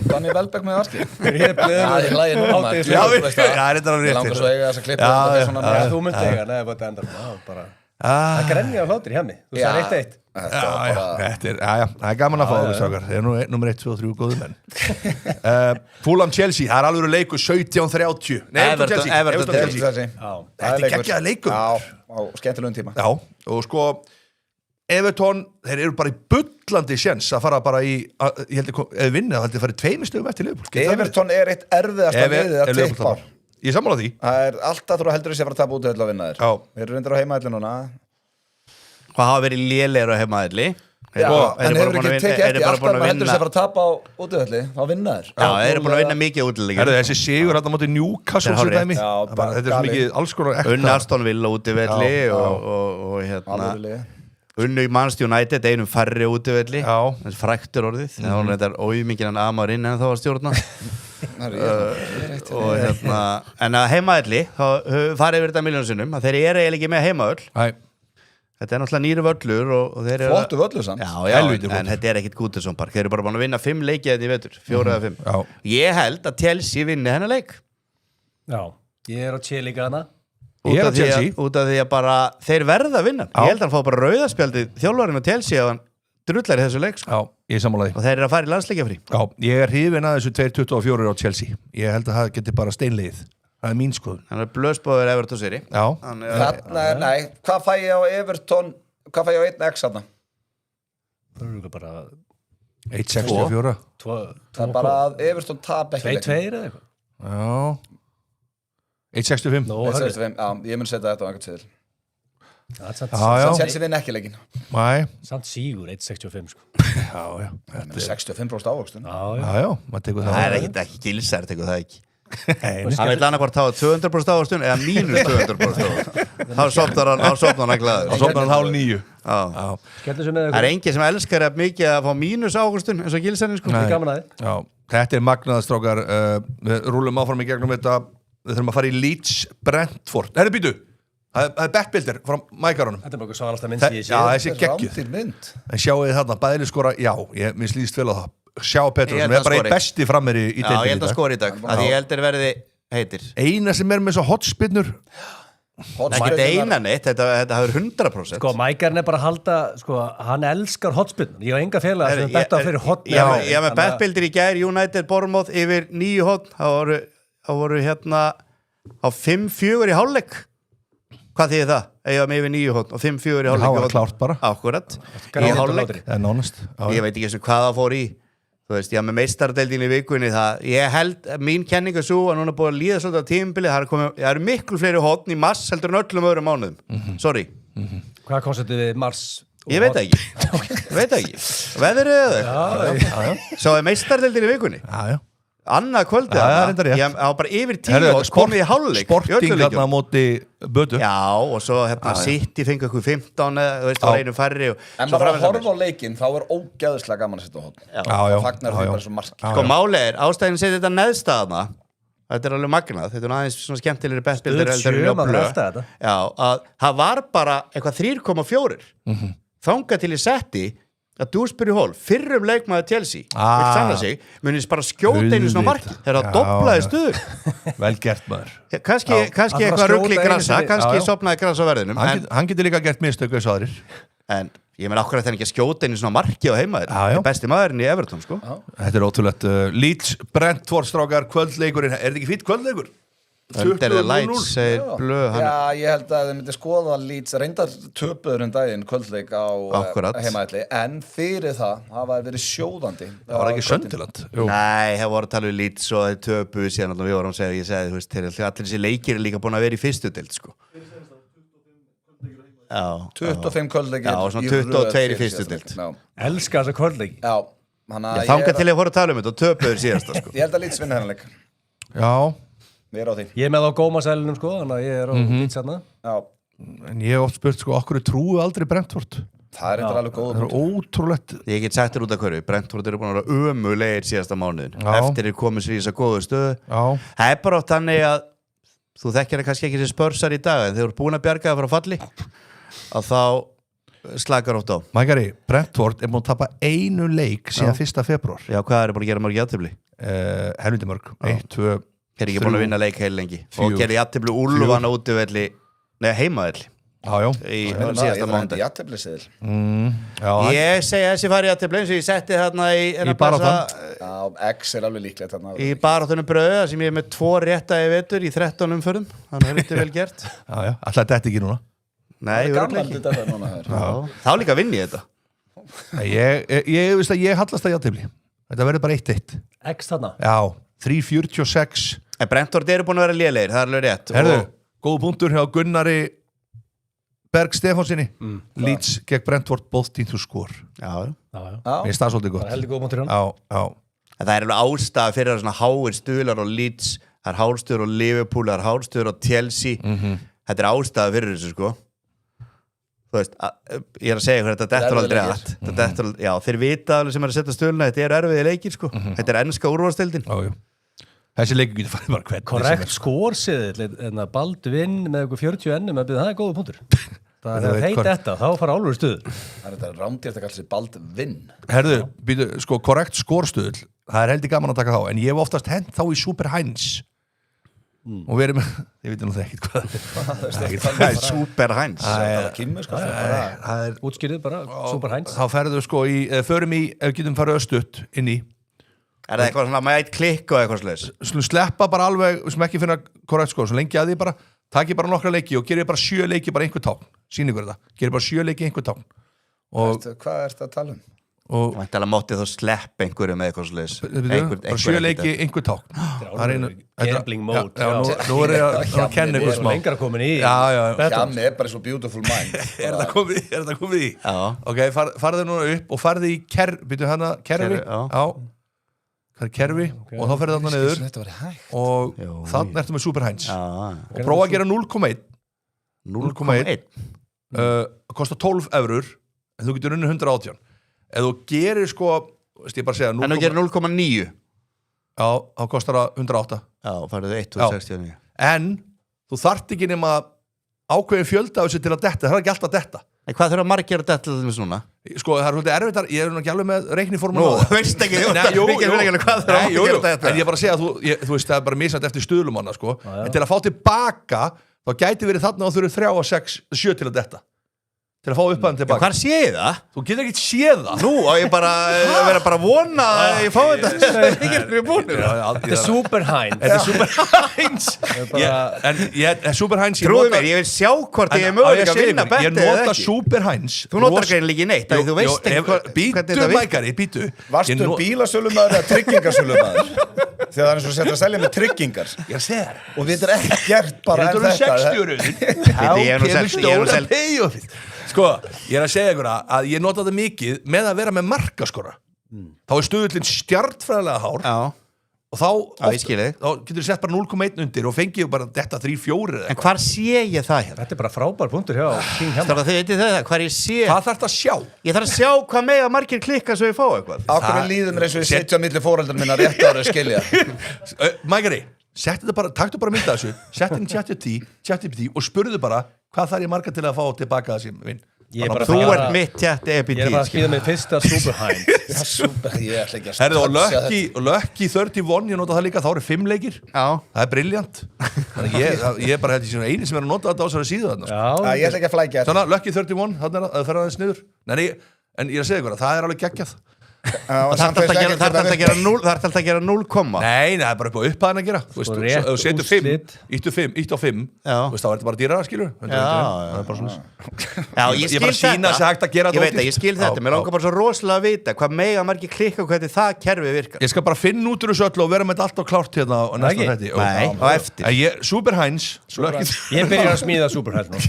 Danni Welbeck með Arski Ég er hlægin núna Já, það er þetta Ég langar svo að eiga þessa klippu Þú myndi eiga, neða, bara enda Það grenja á hlátur hjá mig Þú sagði 1-1 það er gaman að fá þessu strákar þeir eru nummer 1, 2 og 3 góðu menn Fulham Chelsea, það er alveg leikur 17:30 Nei, Everton Chelsea Þetta er geggjaður leikur á skemmtilegum tíma Já, og sko Everton, þeir eru bara í bullandi sjens að fara bara í ég held að ef vinna, það heldur að fara 2 stigum eftir Liverpool Everton er eitt erfiðasta liðið að tippa Ég sammála því Það er alltaf þú heldur þessi að fara að tapa út til að vinna þér Þeir eru reyndar á heimaðli núna Hvað hafa verið lélegir á heimaðli en hefur ekki tekið eftir alltaf maður heldur þessi að fara að tapa á útivelli þá vinna þér Já, þeir eru búin að vinna mikið útileikir Þessi sigur þetta móti Newcastle sem dæmi Þetta er svo mikið alls konar ekta Unnu Aston Villa útivelli og hérna Unnu í Manchester United einum færri útivelli þessi fræktur orðið það var þetta ómikið hann amar inn en þá var stjórna og hérna en að heimavelli þá farið yfir þetta miljónsinnum að þeir eru eiginlega ekki með heimavöll Þetta er náttúrulega nýru völlur og þeir eru Flottu völlur sann Já, en þetta er ekkit Goodison Park Þeir eru bara búin að vinna 5 leiki þetta í vetur 4 eða 5 Ég held að Chelsea vinni hennar leik Já, ég er á Chelsea gana Út af því að bara þeir verða að vinna Ég held að hann fá bara rauðaspjaldið þjálfarinn á Chelsea og hann drullar í þessu leik Já, ég sammála því Og þeir eru að fara í landsleikjafrí Já, ég er hrifinn að þessu 2-24 á Chelsea Ég held að það geti bara steinlegið Það er mín skoðun Hann er blöðspóður Everton Siri Nei, hvað fæ ég á Everton Hvað fæ ég á 1x þarna? Það eru bara 1-64 Það er bara að Everton tap ekki 2-2 eða eitthvað Já 1-65 Já, ég mun setja þetta á einhvern til Chelsea vinn ekki leikin Samt sígur 1-65 Já 65% ávöxtun Já, maður tekur það Það er ekki gilsar, tekur það ekki Hann vil annað hvort hafa 200% ávöxtun eða mínus 200% Þá sopnar hann að glæður Þá sopnar hann 8:30 Það er enginn sem elskar að mikið að fá mínus ávöxtun eins og gilsarinn sko Þetta er magnaðastrákar Við rúlum áfram í gegnum þetta Við þurfum að fara í Leeds Brentford Herri býtu, það er backbuilder frá mækarunum Þetta er bara svalasta mynd sem ég sé Já, þessi geggjuð En sjáu þið þarna, bæðileg skora, já Mér slýst vel á það Sjá Petrus, sem er bara einn besti frammeri í deildinni. Já, ég held að skora í dag að ég heldur verði heitir Eina sem er með svo hotspinnur Ekkert eina neitt, þetta hafur 100% Sko, Mækarinn er bara að halda sko, hann elskar hotspinnur Ég á enga félag sem þetta fyrir hotspinnur Já, með bettbildir í gær United Bournemouth yfir 9 hotn þá voru hérna á 5-4 í hálfleik Hvað þýðir það? Ég var með yfir 9 hotn og 5-4 í hálfleik Það var klárt bara Akkurat, í hálfleik Ég veit ekki hvað það fór í Þú veist, ég haf með meistaradeildin í vikunni ég held, mín kenning er svo að núna búið að líða svolítið á tímabili það eru miklu fleiri hotn í mars heldur en öllum öðrum mánuðum Sorry Hvað konceptið við mars? Ég veit ekki Veðrið eða Svo er meistaradeildin í vikunni Annað kvöldið ég á bara yfir 10 og komið í hálfleik Sporting þarna á móti Bödu Já, og svo City fengi okkur 15 þú veist, á einu færri En bara að horfa á leikinn, þá er ógeðslega gaman að setja á hotn Já Fagnar því bara svo margt Sko málið er, ástæðin setja þetta neðstaðna Þetta er alveg magnað, þetta er aðeins svona skemmtilegri bestbildir Já, að það var bara eitthvað 3,4 Þangað til ég setti að Dewsbury Hall, fyrrum leikmaður Chelsea vill sanna sig, munist bara skjóta einu svona marki, þegar það doblaði stuður Vel gert maður Kannski eitthvað rugl í grassa, kannski sopnaði grassa á verðinum Hann getur líka gert mistök eins og aðrir En ég menn akkurat þenni ekki að skjóta einu svona marki á heimaður Besti maðurinn í Everton sko Þetta er ótrúlegt Leeds Brentford strákar, kvöldleikurinn Er þetta ekki fýtt kvöldleikur? Under the lights, segir Blöð Já, ég held að þið myndi skoða Leeds reyndar töpuður daginn kvöldleik á heimaðalli en fyrir það hafa verið sjóðandi Það var ekki Sunderland Nei, það voru að tala um Leeds og þeir töpuðu síðan við vorum að segja, ég segi, þú veist, allir þessi leikir er líka búin að vera í fyrstu deild sko 25 kvöldleikir Já, svona 22 í fyrstu deild Elskar þessa kvöldleik Já, þangað til ég voru að tala um þetta og töpuður síðasta sko Ég held að Leeds vinna hennar leik Já Við erum á því Ég er með á gómasælunum sko, þannig að ég er á Leeds hérna Já En ég hef oft spurt sko, okkur trúu aldrei Brentford Það er eitthvað alveg góð Það er ótrúlegt. Ég get sagt þér út af hverju, Brentford eru búin að vera ömulegir síðasta mánuðin eftir þeir komið sér í þessa góðu stöðu. Það er bara oft þannig að þú þekkir það kannski ekki sem Spursar í dag en þeir eru búin að bjarga það frá falli að þá slakar oft á. Mækari, Brentford er búin að tapa einu leik síðan 1. febrúar. Já, hvað er búin að gera mörg jafntefli? Helviti mörg. 1, 2, Er ekki búin að vinna leik heil lengi og gerði jafntefli Úlfana útivelli, heimavelli í síðasta mánudag. Ég segi þessi fari jafntefli eins og ég setti þarna í baráttan. X er alveg líklegt þarna. Í baráttunum brauða sem ég er með 2 rétta í vetur í 13 umferðum, þannig að þetta er vel gert. Alltaf þetta ekki núna. Nei, þá líka vinn ég þetta. Ég veist að ég hallast að jafntefli. Þetta verður bara 1-1. X þarna? Já, 3-46. En Brentford eru búin að vera lélegir, það er alveg rétt. Herðu, góð punktur hjá Gunnari Berg Stefánsinni. Leeds gegn Brentford, both team to score. Já. Mér finnst það svolítið gott. Það er heldur góð punktur hann. Já. En það er alveg ástæða fyrir að svona háir stuðlar á Leeds, það er hárstuður á Liverpool, það er hárstuður á Chelsea. Þetta er ástæða fyrir þessu, sko. Þú veist, ég er að segja hvað þetta dettur aldrei að. Já, þeir vita alveg sem er að setja stuðluna, þetta er erfiði leikir, sko. Þetta er enska úrvalsdeildin. Þessi leikur getur farið bara hvernig korrekt skórsiðill Baldvin með eitthvað 40 ennum það er góða punktur það er heit þetta, þá fara álur stuð það er þetta rándýrt að kalla sig Baldvin Herðu, býtu, sko, korrekt skórstuðl það er heldur gaman að taka þá en ég hef oftast hent þá í Super Heinz og verið með, ég veit nú það ekkert hvað það er Super Heinz það er útskýrið bara, Super Heinz þá ferðu sko í, förum í ef við getum farið östutt inn í Er það eitthvað svona með eitt klikk og eitthvað slags? Sleppa bara alveg, sem ekki finna korrekt sko, svo lengi að því bara, taki bara nokkra leiki og gerir bara 7 leiki bara einhver tákn, sýn ykkur þetta, gerir bara 7 leiki einhver tákn. Hvað ertu að tala um? Og það mátti þá slepp einhverju með eitthvað slags. Bara 7 leiki einhver tákn. Það er gambling mode. Nú er ég að kenna ykkur smá. Lengra komin í. Hjami er bara svo beautiful mind. Er það komið í? Ok, farðu núna upp og farðu í kerfi. Það er kerfi og þá ferði þarna niður og þannig ertu með Super Heinz og prófa að gera 0,1 kostar 12 eurur en þú getur unnið 118 ef þú gerir sko ég bara segja en þú gerir 0,9 þá kostar það 108 farið 1,69 en þú þarft ekki nema ákveðin fjölda af þessu til að detta það er ekki alltaf detta hvað þurfa margir að detta til þess núna? Sko það er svolítið erfitt ég er ekki alveg með reikniformúlu Nú, veist ekki hvað þurfa margir að detta en ég bara segja að þú veist það er bara misnætt eftir stuðlumanna sko en til að fá tilbaka þá gæti verið þarna og þú eru 3 og 6, 7 til að detta til að fá upphæðan tilbaka Hvar sé ég það? Þú getur ekki séð það Nú, og ég bara vera bara að vona að ég fá þetta Þetta er Super Heinz Þetta er Super Heinz En Super Heinz Trúðu mér, ég vil sjá hvort ég er mögulega að vinna bettið Ég nota Super Heinz Þú notar greinlega ekki neitt Þú veist ekki Býtu mækari, býtu Varstu bílasölumæður eða tryggingasölumæður? Þegar það er eins og setja að selja með tryggingar Ég sé það Og við erum ekkert bara þetta Sko, ég er að segja ykkur að ég nota þetta mikið með að vera með markaskora þá er stuðullin stjartfræðilega hár og þá getur þú sett bara 0,1 undir og fengið bara þetta 3-4 En hvar sé ég það hérna? Þetta er bara frábær punktur hjá King Hammer Þarf að þið veitir það, hvar ég sé Hvað þarf þetta að sjá? Ég þarf að sjá hvað mega margir klikka svo ég fá eitthvað Ákveðin líður mér eins og ég setja á milli foreldrar minna rétt ára að skilja Mækari, taktu bara mynda þessu sett inn ChatGPT og spurðu bara hvað þarf ég marga til að fá tilbaka þessi vinn Þú ert mitt ChatGPT Ég er bara að skýða mig fyrsta Super Heinz Ég ætla ekki að Herðu, og Lucky 31 ég nota það líka, þá eru 5 leikir Það er briljant Þannig ég er bara eini sem er að nota þetta á þessari síðu þarna Ég ætla ekki að flækja Svona, Lucky 31, þannig að það fer aðeins niður En ég er að segja ykkur að það er alveg geggjað Það er alltaf að gera 0, Nei, það er bara upp á upphæðan að gera Þú setur 5, íttu á 5 þá er þetta bara dýrara, skilur Ég er bara að sína þess að hægt að gera Ég veit að ég skil þetta, mér langar bara svo rosalega að vita hvað mega margir klikka og hvernig það kerfi virkar Ég skal bara finna út úr þessu öllu og vera með allt á klárt hérna á næsta þætti Nei, á eftir Super Heinz Ég byrjar að smíða Super Heinz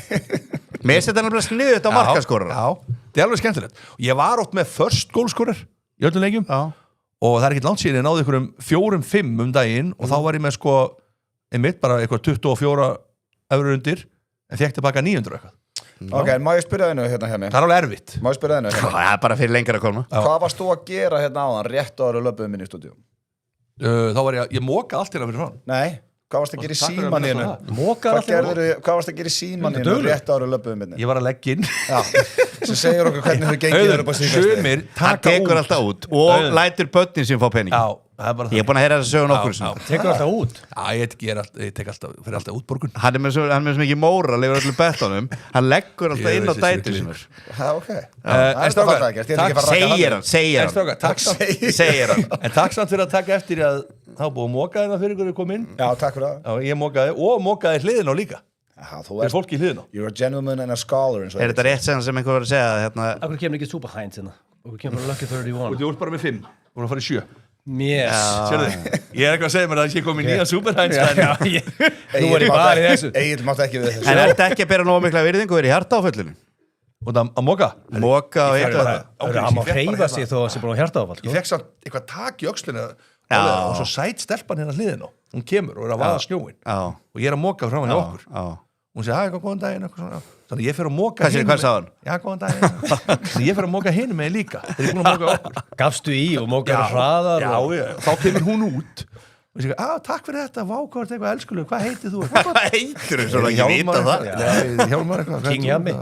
Mér setja hann að sniðu þetta á markaskorara Já, það er alveg skemmtilegt Ég var oft með first goal scorer í öllum leikjum og það er ekkert langt síðan ég náði ykkur 4-5 daginn og þá var ég með sko einmitt bara eitthvað 24 eurur undir en fekk tilbaka 900 eitthvað Ok, má ég spyrja þennu hérna hjá mig? Það alveg erfitt. Má ég spyrja þennu hérna? Það er bara fyrir lengra að koma. Hvað varst þú að gera hérna áðan rétt áður löpuðum minn í stúdíu? Þá var ég móka allt hérna fyrir hann. Nei, hvað varst að gera í símaninu? Hvað varst að gera í símaninu rétt áður löpuðum minni? Ég var að leggja inn. Sem segir okkur hvernig þau gengið eru upp á síðkvæmstu. Sumir Hann tekur alltaf út og lætur börnin sem fá pening. Já, það er bara það. Ég er búin að heyra þess að söguna okkur sem. Tekur alltaf út? Já, ég tek alltaf, fyrir alltaf útborgun. Hann er með svo mikið móra, lefur öllum bettunum. Hann leggur alltaf inn á dætur sinur. Segir hann. En takk samt fyrir að taka eftir að þá búið að móka þeirna fyrir ykkur kom inn. Já, takk fyrir það. Já, ég mókaði og mókaði hliðina á líka. Fyrir fólki í hliðina. You're a gentleman and a scholar. Er þetta rétt sem einhver var að segja hérna? Akkur kemur ekki Super Heinz hérna? Akkur kemur Lucky 31? Þú ert bara með 5. Þú ert að fara í 7. Yes. Sérðu, ég er eitthvað að segja mér að ég kom í nýja Super Heinz. Nú er ég bara í þessu. Egil mátt ekki við þessu. En er þetta ekki að bera nógu mikla virðingu og verið í hjartaáföllinu? Og það að móka? Móka og hitta þetta. Það má hreyfa sig þó að það sé bara á hjartaáfall. Ég fekk samt eitthvað tak í öxlina og svo sæt stelpan hérna hliðina. Hún kemur og er að vaða snjóin. Og ég er að móka frá henni okkur. Hún segi, hæ, góðan daginn. Þannig ég fer að móka hinn með. Hvað sagði hann? Já, góðan daginn. Þannig ég fer að móka hinn með líka. Þegar ég er búin að móka okkur. Gafstu í og mókaður hraðar? Já, þá kemur hún út. Og ég segi, takk fyrir þetta, vá, hvað er þetta eitthvað elskuleg, hvað heitir þú? Hvað heitir þú? Svo ekki vita það. Hjálmar eitthvað. King Hjami.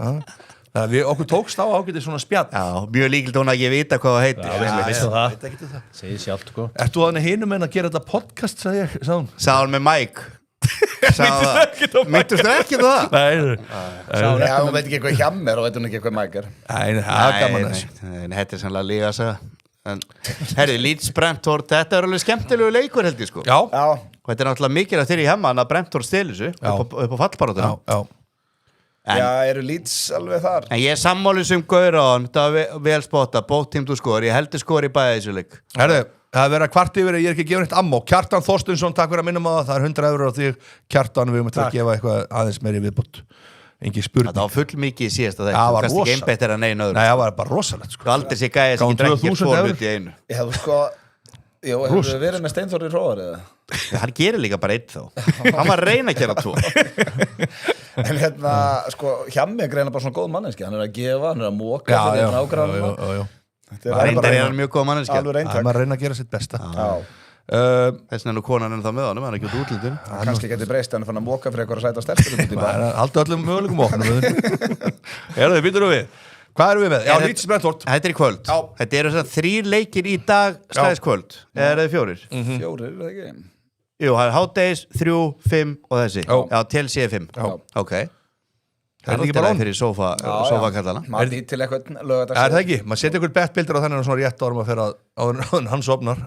Það okkur tókst á ágætið svona spjall. Já, mjög líkilt hún að ég vita hvað það heitir. Já, veistu það. Veit ekki það. Segir sjálft, sko. Ert þú þannig hinum en að gera þetta podcast, sagði ég, sagði hún. Sagði hún með Mike. Myndust þú ekki það? Nei. Já, hún veit ekki hvað Hjammi er og veit hún ekki hvað Mike er. Nei, það er gaman þessu. Þetta er sannlega líka að segja. Herri, Leeds Brentford, þetta er alveg skemmtilegu leikur held ég sko. Já. Og þetta er náttúrulega mikilvægt þeirri í Hjamman að Brentford steli þessu upp á fallbaráttuna. Já. Já, eru Leeds alveg þar? En ég er sammáli sem gaur á hann, það var vel spotta, both team to score, ég heldur skori bæði þessu leik. Herðu, það er verið að kvart yfir, ég er ekki að gefa neitt ammó. Kjartan Þorstinsson, takk fyrir að minnum á það, það er 100 € á því. Kjartan, við möttum að gefa eitthvað aðeins meiri viðbót. Engi spurning. Það var full mikið í síðast að það var kannski ekki einbættir að neina öðru. Nei, það var bara rosalegt sko. Aldrei sé gæði sem ekki drekkir 2 hluti í einu. Já, sko, jú, hefur við verið með Steinþór í Hróðar eða? Hann gerir líka bara 1 þá. Hann var að reyna að gera 2. En hérna, sko, Hjammi er greina bara svona góð manneski. Hann er að gefa, hann er að móka fyrir nágrannum. Reyndar er hann mjög góð manneski. Alveg reyntak. Hann er að reyna að gera sitt besta. Þess vegna konan en það með honum, hann er ekki út útlítið. Kannski geti breyst, hann er fann að móka fyrir eitthvað að sæta stelpur. Haldu öllum möguleikum opnum. Þið býtur við. Hvað erum við með? Já, Leeds Brentford. Þetta er í kvöld. Þetta eru 3 leikir í dag slæðiskvöld. Eða er það 4? 4, er það ekki? Jú, það er hádegis, 3, 5 og þessi. Já, til sé 5. Ok. Það er ekki bara fyrir sofakallana. Maður dýr til eitthvað lögadags. Er það ekki? Maður setja ykkur bettbildur á þannig svona rétt árum að fyrir að hann sopnar.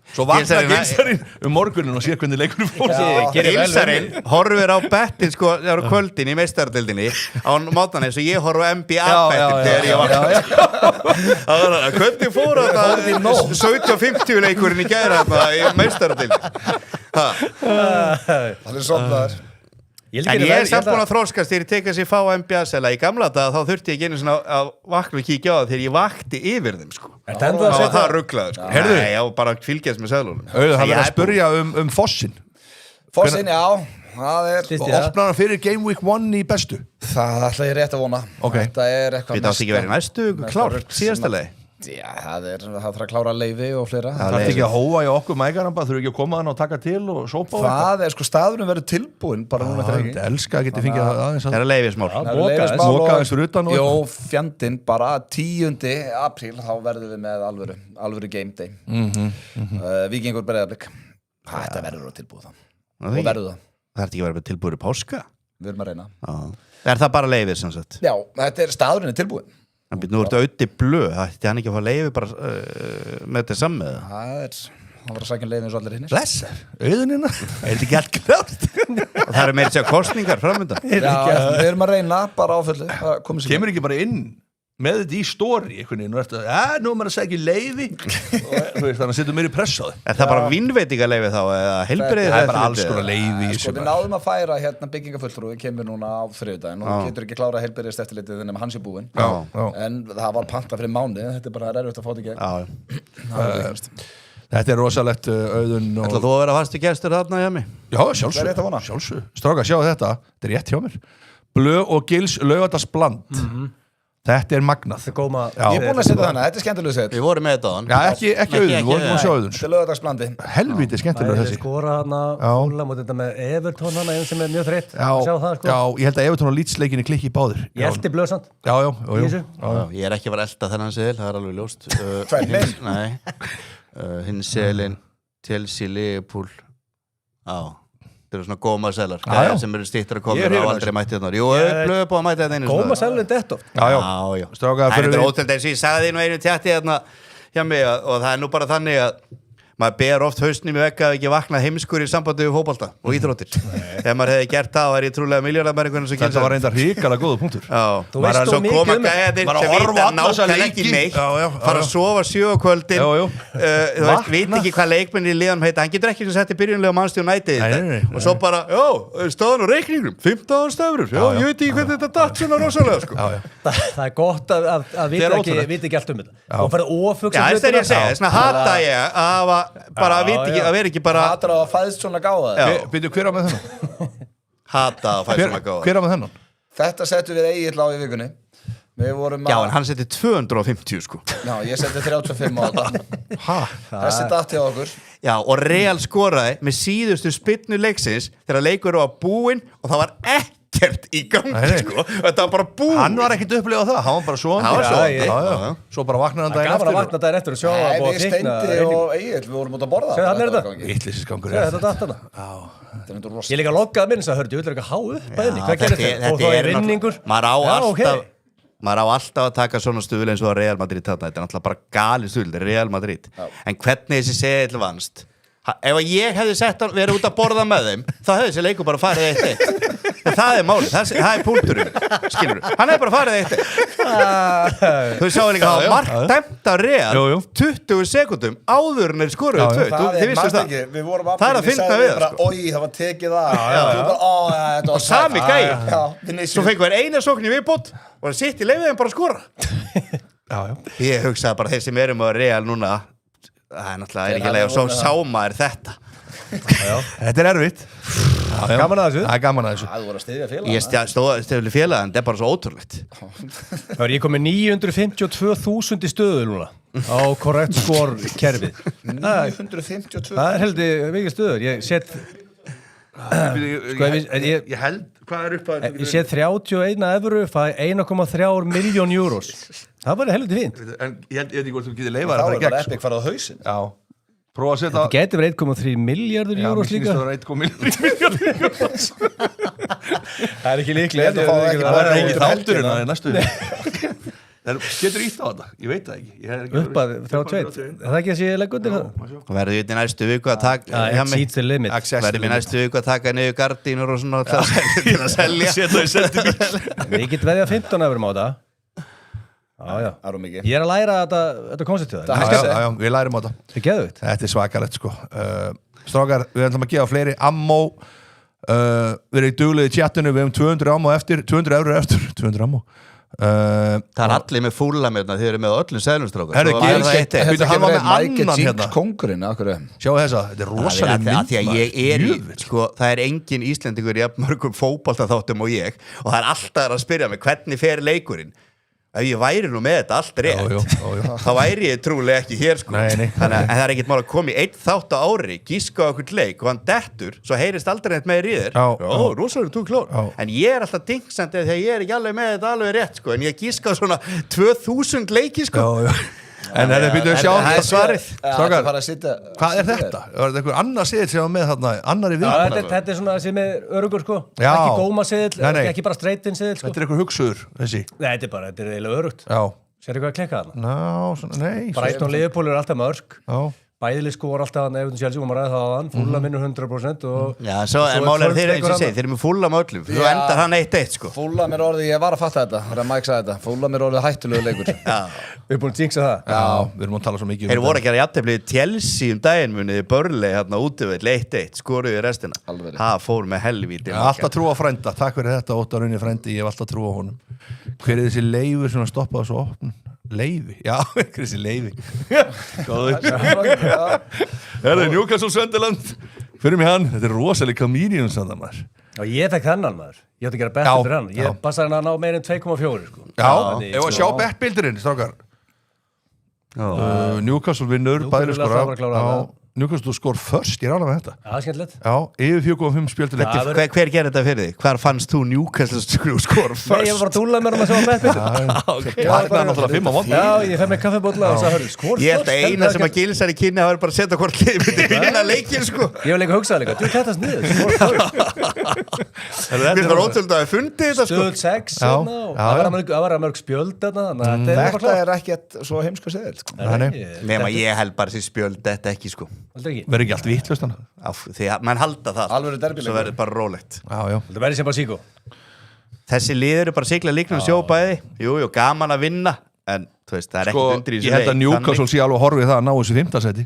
Svo vaknar Gilsarinn morgunin og sér hvernig leikunum fór. Gilsarinn horfir á bettin sko, það eru kvöldin í meistardildinni á mátan eins og ég horf á NBA-bettin þegar ég vakna. Hvernig fór þetta 17-50 leikurinn í gæra í meistardildinni? Það er sopnaður. En ég er samt búin að þróskast þegar ég tekast ég fá NBA-sela í gamla dag þá þurfti ég ekki einu svona að vakna og kíkja á það þegar ég vakti yfir þeim sko. Það var það rugglaður sko. Herðu? Nei, ég var bara að fylgjast með seðlunum. Það verður að spurja um Fossin. Fossin, já. Það er... Opnar hann fyrir Game Week 1 í bestu? Það ætla ég rétt að vona. Þetta er eitthvað mest... Við átt ekki verið næstu klárt síðasta leið. Já, það þarf að klára leyfi og fleira. Það er ekki að hóa í okkur mækarnamba, þurfu ekki að koma þann og taka til og sópa á þetta. Það er sko staðurinn verður tilbúinn bara núna eftir ekki. Það elska að geti fengið aðeins. Það er leyfismál. Móka aðeins fyrir utan. Jó, fjandinn bara 10. apríl, þá verðum við með alvöru game day. Víkingur Breiðablik. Þetta verður að tilbúið það. Og verður það. Það er ekki verið tilbúið í páska. Við erum að reyna. Er það bara leyfið sem sagt? Já, þetta er staðurinn tilbúið. Nú er þetta auðvitað blöð, það er hann ekki að fá leiði bara með þetta samme Það var að sækja leiði eins og allir hinnir Blessar, auðunina, er þetta ekki allt klárt? Og það er meira að segja kostningar framönda Já, við erum að reyna bara áföldu Kemur ekki bara inn með þetta í story einhvern veginn og eftir að, nú er maður að segja leiði þannig að setja mér í press á þið Er það bara vinnveitingaleiði þá eða heilbrigði? Það er bara alls konar leiði Sko við náðum að færa hérna byggingafulltrúi kemur núna á þriðjudaginn og getur ekki klára heilbrigðist eftirlitið nema hans er búinn en það var panta fyrir mánuð þetta er bara erfitt að fá þetta í gegn Þetta er rosalegt Auðun Ætla þú að vera fastu gestur þarna hjá mig? Já, sjálfsög Stráka, sjá þetta er rétt hjá mér Blö og Gils Laugardalsbland Þetta magnað Góma, Ég búin að setja þannig, þetta skemmtilega set Við vorum með þetta á hann Já, ekki auðun, við vorum að sjá auðun Þetta Laugardalsblandi Helviti skemmtilega þessi skora hana Fúla mútið þetta með Everton hana einn sem mjög þreytt sjá það sko Já, ég held að Everton og Leeds leikinni klikki í báðir Ég eldi blöðsamt Já, Ég ekki að vera elda þennan seðil, það alveg ljóst Hinn seðilinn Chelsea, Liverpool Það eru svona góma selar sem eru stýttir að koma og aldrei mætti þarna Jú, blöðu búið að mætti þetta einu Góma selin þetta oft Já Það er ótrúld eins og ég sagði því nú einu tjatti hérna hjá mig og það er nú bara þannig að maður ber oft hausnum í vegga að ekki vakna heimskur í sambandi við fótbolta og íþróttir þegar maður hefði gert það var ég trúlega miljardamæringunum sem Þetta var reyndar hrikalega góða punktur Þú veist þú mikið um gæðir sem vita nákvæmlega ekki neitt fara að sofa 7 á kvöldin þú veist, veit ekki hvað leikmenn í liðanum heita hann getur ekki sem sett í byrjunlega Manchester United og svo bara, staðan á reikningnum 15 stafur, ég veit ekki hvernig þetta datt svona rosalega Það er gott að vita ekki allt um þetta og fara ofugsa Já, það ég segja, þess vegna hata ég að bara að vera ekki bara Hatar að fæðst svona gáða Býtu, hver á með þennan? Hata að fæðst svona gáða Hver á með þennan? Þetta settum við Egill á í vikunni Já, en hann setti 250 sko Já, ég setti 35 á þetta Þessi datt hjá okkur Já, og Real skoraði með síðustu spynnu leiksins þegar leikur var búinn og það var ekkert í gangi sko Þetta var bara búinn Hann var ekkert upplifað það, hann var bara svo Svo bara vaknaði hann daginn eftir Það var að vakna daginn eftir og sjá að búið að teikna Við Steindi og Egill, við vorum út að borða Segðu, hann er þetta Ítlisisgangur Þetta datt hana Ég líka loggaði minn að hördu, þú ætlar ekki að há upp að henni Hvað gerir þetta? Og þá er vinningur Maður á alltaf að taka svona stuðl eins og að Real Madrid þetta er náttúrulega bara gali stuðl, þetta er Real Madrid en hvernig þessi seðill vannst ef ég hefði sett hann verið út að borða með þeim þá hefði þessi leikur bara farið 1-1 en það er málið, það er punkturinn skilur, hann hefði bara farið 1-1 þú sáu líka að hafa margt dæmt af Real 20 sekundum áður en þeir skoruðu 2 þið vistu það, það er að finna við það var tekið það og sami gæi svo fengið þér eina sókn í viðbót og það sitt í leifið þeim bara að skora ég hugsaði bara þeir sem erum á Real núna það er náttúrulega ekki leið og svo sáma þetta Þetta er erfitt Gaman að þessu Það er gaman að þessu Það voru að styðja félag Ég stöðli félag en það er bara svo ótrúlegt Ég kom með 952.000 í stöðu núna á korrekt skor kerfið 952 Það er heldur mikið stöður Ég set Ég held, hvað er upp að Ég set 31 evru fæ 1,3 miljón euros Það var heldur fínt En ég veit ekki hvort þú getur leifað Það var bara epic farað á hausinn Já Prófa að setja Það getur verið 1,3 miljardur euros líka Já, mér finnst það vera 1,3 euros Það er ekki líklega Það er ekki þátturinn að næstu Getur ítt á þetta? Ég veit það ekki Upp að 31 Það ekki að sé legg undir það Það verður við næstu viku að taka Exceeds the limit Verður við næstu viku að taka niður gardínur og svona til að selja Setja í sendibíl Við getum veðja 15 eurum á þetta Ég er að læra þetta koncept Já, við lærum á þetta Þetta er geðvitt Þetta er svakalegt sko Strákar, við ætlum að gefa fleiri ammó Við erum í duglið í chatinu Við hefum 200 ammó eftir 200 eurur eftir 200 ammó Það er allir með fúlla með þið eru með öllum seðlumstrákar Herru, Gils hann var með annan hérna Kóngurinn, Sjáu þessa, þetta er rosalega mynd Það er engin Íslendingur í mörgum fótboltaþáttum og ég og það er alltaf að spyrja mig hvernig fer leikurinn ef ég væri nú með þetta allt rétt þá væri ég trúlega ekki hér sko Nei. En það er ekkert mál að koma í einn þátt á ári gíska á okkur leik og hann dettur svo heyrist aldrei neitt með í þér rosalega þú klár en ég er alltaf dingsandi þegar ég er ekki alveg með þetta alveg rétt sko en ég gíska á svona 2000 leiki sko En það er býtuð að sjá Það er svarið Strákar, hvað er þetta? Er þetta einhver annar seðill sem var með þarna annari við? Þetta er svona sem er örugur sko Já. Ekki góma seðill, Nei. ekki bara straight-in seðill sko Þetta er einhver hugsuður, þessi Nei, þetta er eiginlega örugt Já Sérðu hvað að klikka þarna? Ná, svona, nei Brighton og Liverpool eru alltaf mörg Já Bæðili skor alltaf hann Everton Chelsea og maður ræði það á hann Fúlla minnur 100% og Já, svo er málega þeir eins og segi, þeir eru með fúlla með öllum Þú endar hann 1-1 sko Fúlla mér orðið, ég var að fatta þetta þegar Mike sagði þetta, Fúlla mér orðið hættulegu leikur Við erum búin að jinxa það Já, við erum að tala svo mikið Þeir voru að gera jafntefli Chelsea daginn muniði Burnley hérna útivöll 1-1 skoruðu í restina Það fór með helvíti Alltaf trú á frænda, takk fyrir þetta Óttar Unni frændi, ég hef alltaf trú á honum Hver er þessi Leifur sem að stoppa þessu opn? Leifi, já, hver er þessi Leifi? Góður Það er Newcastle Sunderland Fyrir mig hann, þetta rosalega comedian sann maður. Og ég fekk þennan maður. Ég átti að gera betur fyrir hann. Ég passaði hann að ná meira en 2,4 sko. Já, ef að sjá bettbildurinn, strákar. Newcastle vinnur, bæðir skora. Newcastle skor först, ég rána með þetta. Já, skemmtilegt. Já, yfir 4,5 spjöldur. Hver gerir þetta fyrir þig? Hvar fannst þú Newcastle skor först? Nei, ég var bara að túla mér að sjá betur. Það er náttúrulega 5 á móti. Já, ég fæ mig kaffibólla og það hörðu skor. Ég held að eina sem að Gilsar í kynni hafa bara að setja hvort liðið myndi vinna leikinn sko. Ég hef líka hugsað líka, þú kættast niður. Mér var ótrúlega að fundi þetta sko. Stöð 6 það var að mörg spjöld Þetta er ekkert svo heimsku seðil sko. Nema ég held bara þessi spjöld þetta ekki sko. Verður ekki allt vitlaust hann? Því að mann halda það Alvöru derbyleikur. Svo verður bara rólegt Það verður sem bara síkó. Þessi lið eru bara sigla líknum sjóbæði Jú, gaman að vinna En þú veist, það er ekkert undir í þessu leik Ég held að Newcastle sé alveg horfið það að ná þessu 5. seti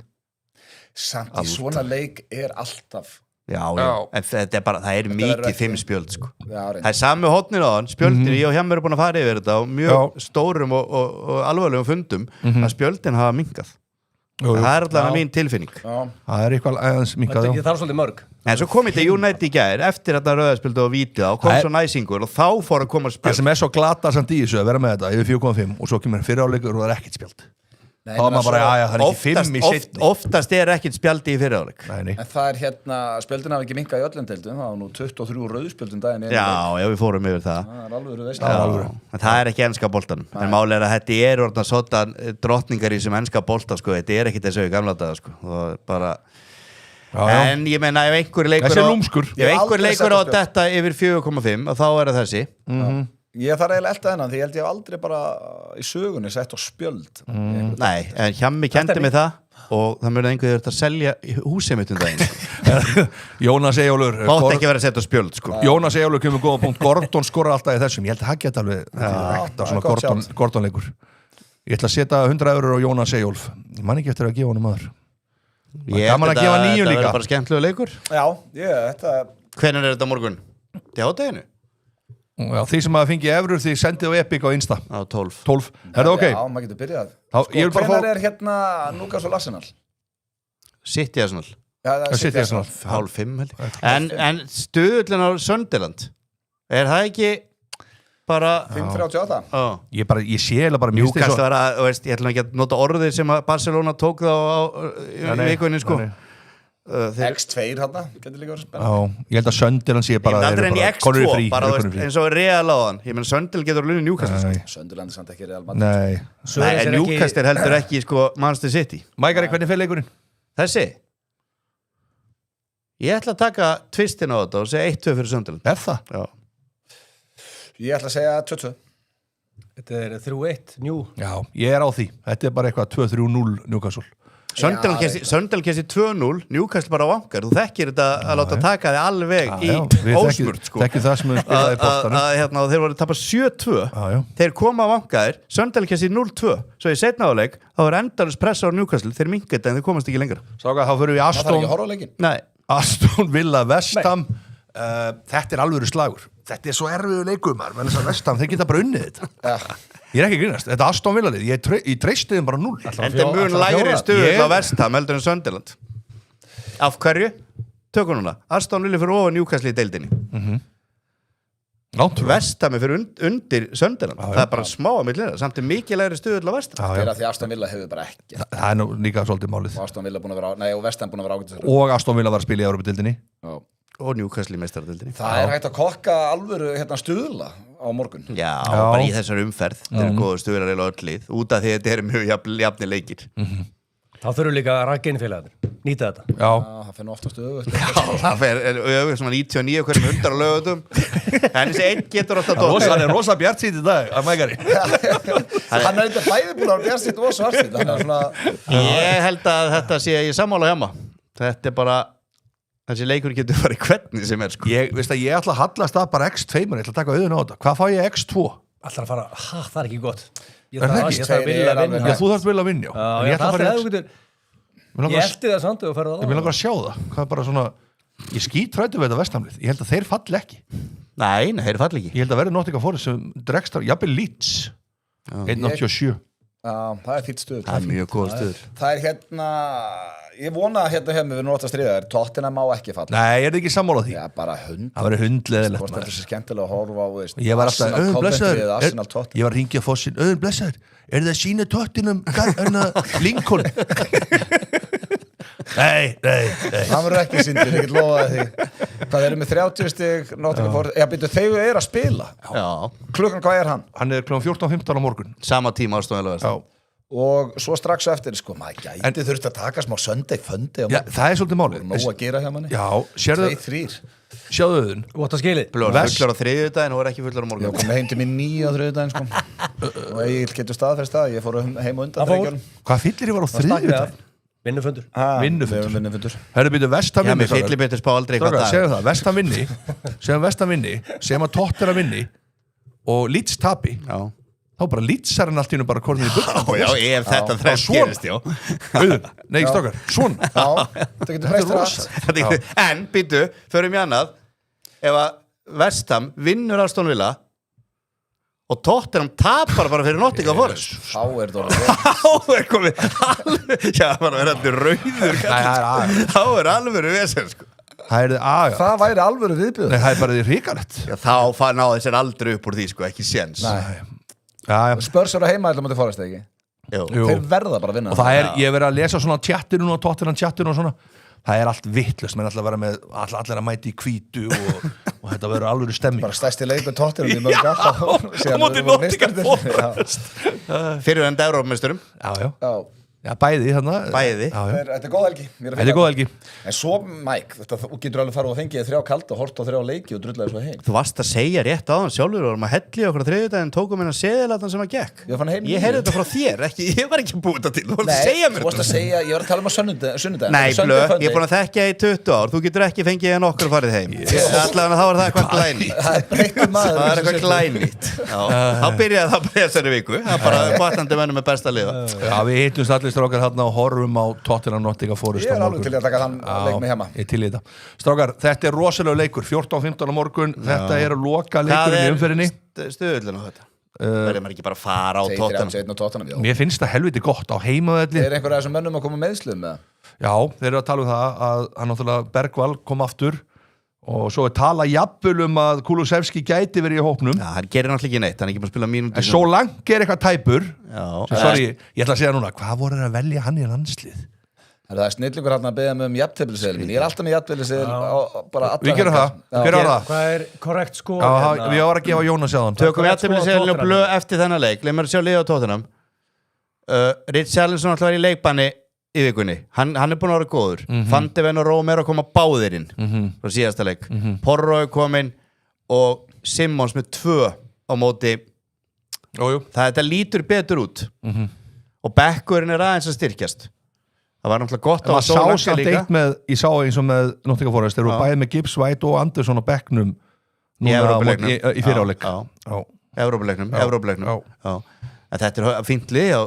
Samt í svona leik er alltaf Já, en þetta er bara, það er mikið 5 spjöld sko. Það er sami hótnir á hann Spjöldin, ég og hjá mér er búin að fara yfir þetta á mjög stórum og alvarlegum fundum að spjöldin hafa minkað Það er allavega mín tilfinning Það er eitthvað aðeins minkað Það er svolítið mörg En svo kom þetta United í gær eftir þetta rauðarspildu og vítið og kom svo næsingur og þá fór að koma spjöld Það sem er svo glata samt í þessu að vera með þetta yfir 4,5 og svo kemur fyriráleikur og það er ekkert spjöld Þá er maður bara, það er ekki 5 í setni Oftast er ekkert spjaldi í fyriráleik En það er spjöldin hafa ekki minkað í öllum deildum Það var nú 23 rauðspjöldum daginn Já, við fórum yfir það Það er ekki enska boltan En máli er að þetta er orðna svona drottningar í sem enska bolta sko. Þetta er ekki þessu í gamla daga sko. bara... En ég meina ef einhver leikur á þetta yfir 4,5 þá er það þessi Ég þarf eiginlega elda þennan því ég held ég hef aldrei bara í sögunni sett á spjöld Nei, en Hjammi kendi mig það og það mörði einhverju að selja húsið mitt daginn Jónas Eyjólfur Bátt ekki verið að setja á spjöld sko. Jónas Eyjólfur kemur góða punkt Gordon skorar alltaf í þessum Ég held að það geta alveg svona Gordon-leikur Ég ætla að setja 100 eurur á Jónas Eyjólf Ég man ekki eftir að gefa honum aður Gaman að gefa 9 líka Það verður bara skemmtilegu leikur Hvenær er þetta morgun? Til hádeginu? Já, því sem að fengi efrur því sendið á Epic á Insta á 12 Er það ok? Já, maður getur byrjað Hvenær er hérna Newcastle Arsenal? City Arsenal City Arsenal 4:30 En stöðullin á Sunderland Er það ekki bara 5:38? Ég sé eða bara Newcastle var að, ég ætlum ekki að nota orðið sem að Barcelona tók þá í vikunni sko X2 hérna, getur líka verið spennandi Ég held að Sunderland sé bara Ég myndi aldrei en í X2 bara eins og Real á hann Ég menn Sunderland getur að luna Newcastle Sunderland er samt ekki Real Madrid Nei, en Newcastle heldur ekki sko Manchester City Mækari, hvernig fer leikurinn? Þessi Ég ætla að taka tvistin á þetta og segja 1-2 fyrir Sunderland Er það? Já Ég ætla að segja 2-2 Þetta er 3-1 New Já, ég er á því Þetta er bara eitthvað 2-3-0 Newcastle Sunderland kemst í 2-0 Newcastle bara á vangar Þú þekkir þetta að láta taka þig alveg í ósmurt sko. Þekkir það sem spilaði í boltanum Þeir voru að tapa 7-2 Þeir koma á vangar Sunderland kemst í 0-2 Svo í seinna áleik þá er endarins pressa á Newcastle Þeir minnka þetta en þeir komast ekki lengra Sáka, þá fyrir við Aston Villa West Ham Þetta er alvöru slagur Þetta er svo erfiður leikumar menn þess að West Ham, þeir geta bara unnið þetta Ég er ekki grínast, þetta er Aston Villa lið Ég treysti þeim bara 0 En þetta er mjög lægri stuð á West Ham heldur en Sunderland Af hverju? Tökum núna, Aston Villa fyrir ofan Newcastle í deildinni West Ham er fyrir undir Sunderland Það er bara smá að millina samt er mikið lægri stuð á West Ham Það er að því Aston Villa hefur bara ekki Það er nú líka svolítið málið Og Aston Villa búin að vera, og West Ham búin að vera ágætis Og Aston Villa var að spila í Európa-deildinni Og Newcastle í meistaradeildinni Það er hægt að kokka alvöru stuðla á morgun Já, bara í þessar umferð Þeir eru góða stuðlar eða öll lið Út af því að þetta eru mjög jafni leikir Þá þurfum líka að rækja inn félagarnir Nýta þetta Já, það fyrir oftast öfu Það fyrir svona 99 hverjum 100 á lögutum En þessi einn getur alltaf dótt það er rosa bjartsýtt í dag að Mækari Hann er eitthvað bæði búin að vera bjartsýtt og svartsýtt Ég held að þetta sé ég sammála hjá Þetta er bara Þessi leikur getur farið hvernig sem er sko. Ég ætla að hallast það bara X2 Ég ætla að taka auðvun á þetta Hvað fá ég X2? Alltaf að fara, það er ekki gott Ég Er það þarf ekki? að vilja vinna Já, þú þarfst vilja að vinna Ég eldi það samt og ferða Ég vil langar að sjá það Hvað er bara svona Ég skýt hræddur við þetta Vestamlið Ég held að þeir falli ekki Nei, þeir falli ekki Ég held að verði Nottingham Forest sem dregst jafnvel Leeds 1.87 það er fýtt stuð Það er mjög góð stuður Það er ég vona að hérna hefum við nú átt að stríða þér, Tottenham má ekki falla. Nei, er þið ekki sammála því? Já, bara hund. Það verður hundleðilegt. Hvort þetta er svo skemmtilega að horfa á, veist, Ég var alltaf, Arsenal Tottenham. Ég var að hringja fóssin, blessaður, er það sína Tottenham, Lincoln? Nei. Það verður ekki síndir, ég get lofaði því. Hvað eru með 30 stig, Nottingham Forest? Já, byrju, þegar að spila. Já. Klukkan, hvað er hann? Hann er klukkan 14:15 á morgun. Sama tíma ástofnilega. Já. Og svo strax eftir, sko, maður gæti þurft að taka smá Sunday fundi. Já, það er svolítið málið. Nóg að gera hjá manni. Já, sérðu 2-3. Sjáðu þun. Þú átt að skilið. Fullar á þriðjudaginn og er ekki fullar á morgun. Ég kom heim til mér 9 á þriðjudaginn, sko. Og ég getur staðfest það, ég fór heim á undan þreikjörnum. Hvað fyllir ég var á þriðjudaginn? Vinnufundur. Herðu býtu Vestham Já, vinni. mér fyllir betur spá aldrei hvað dag. Segðu það, Vestham vinni, sem að Tottenham vinni og Leeds tapi. Já. Þá bara Leedsar hann allt í hennu bara kornir í bukk. Já, ef þetta þrennt gerist, já. Nei, stokkar, svona. Já, þetta getur breyst rætt. En, býtu, förum í annað. Ef að Vestham vinnur Aston Villa og Tottenham tapar bara fyrir Nottingham Forest. Þá er þetta Þá er komið alveg, já, bara verðandi rauður. Þá er alveg vesen, sko. Það er aðja. Það væri alvöru viðbjöð. Nei, það er bara því hrikalegt. Já, þá náðu þessir aldrei upp úr því, sko, ekki séns. Spurs eru heima ætlum að þið Forest, ekki? Jú. Þeir verða bara að vinna. Og það er, ég verið að lesa svona tjattinu og Tottenham tjattinu og svona. Það er allt vittlust, menn alltaf að vera með allir að mæti í hvítu og þetta verður alveg stemming. Bara stærsti leikur Tottenham í mörg alltaf. Á móti Nottingham Forest. Fyrirverandi Evrópumeisturum. Já. Já, bæði þarna. Bæði. Þetta er góð helgi. Þetta er góð helgi. En svo, Mike, þú getur alveg farið og fengið 3 kalda og hort á 3 leiki og drullaði svo heim. Þú varst að segja rétt á hann sjálfur og maður helli okkur á þriðjudaginn, tókum hennar seðilatan sem að gekk. Ég heyrði þetta frá þér, ég var ekki búið þetta til. Þú varst að segja mér þetta. Ég var að tala um sunnudaginn. Nei, blöð, ég er búin að þekkja í 20 ár. Þú getur ekki fengið en okkur farið heim. Allavega þá var það eitthvað glænýtt. Það er eitthvað glænýtt. Þá byrjaði það bara þessari viku. Það er bara batnandi mönnum með besta liða. Já, við hittumst allir strákar hérna og horfum á Tottenham Nottingham Forest. Ég er alveg til að taka þann leik með heima. Ég til í þetta. Strákar, þetta er rosalega leikur, 14:15 á morgun. Þetta er að loka leikurinn í umferðinni. Stöðullin á þetta? Verður maður ekki bara að fara á Tottenham? Mér finnst það helviti gott á heimavelli. Er einhverja þessum mönnum að koma meðslum með það? Já, þeir eru að tala um það að hann náttúrulega Bergvall kom aftur og svo er tala jafnvel að Kulusevski gæti verið í hópnum. Já, hann gerir náttúrulega ekki neitt, hann er ekki bara að spila mínútur. En svo langt er eitthvað tæpur. Já. Sorry, ég ætla að segja núna, hvað voru þeir að velja hann í landslið? Það er snillingur hann að beða mig jafnteflisseðil. Ég er alltaf með jafnteflisseðil bara allar. Við gerum það. Hver var það? Hvað er korrekt sko? Ég var að gefa Jónas á hann. Tökum jafnteflisseðilinu og blöð eftir þennan leik. Leif mér að sjá liða á Tottenham. Richarlison alltaf var í leikbanni í vikunni. Hann er búin að vera góður. Van de Ven og Romero koma báðir inn frá síðasta leik. Porro er kominn og Simmons með 2 á móti. Þetta lítur betur út. Og bekkurinn er aðeins að styrkjast. Það var náttúrulega gott á að sá samt eitt með, ég sá eins og með Nottingham Forest, þeir eru bæðið með Gibbs White og Anderson á bekknum í fyriráleik. Evrópuleiknum. En þetta er fínt lið á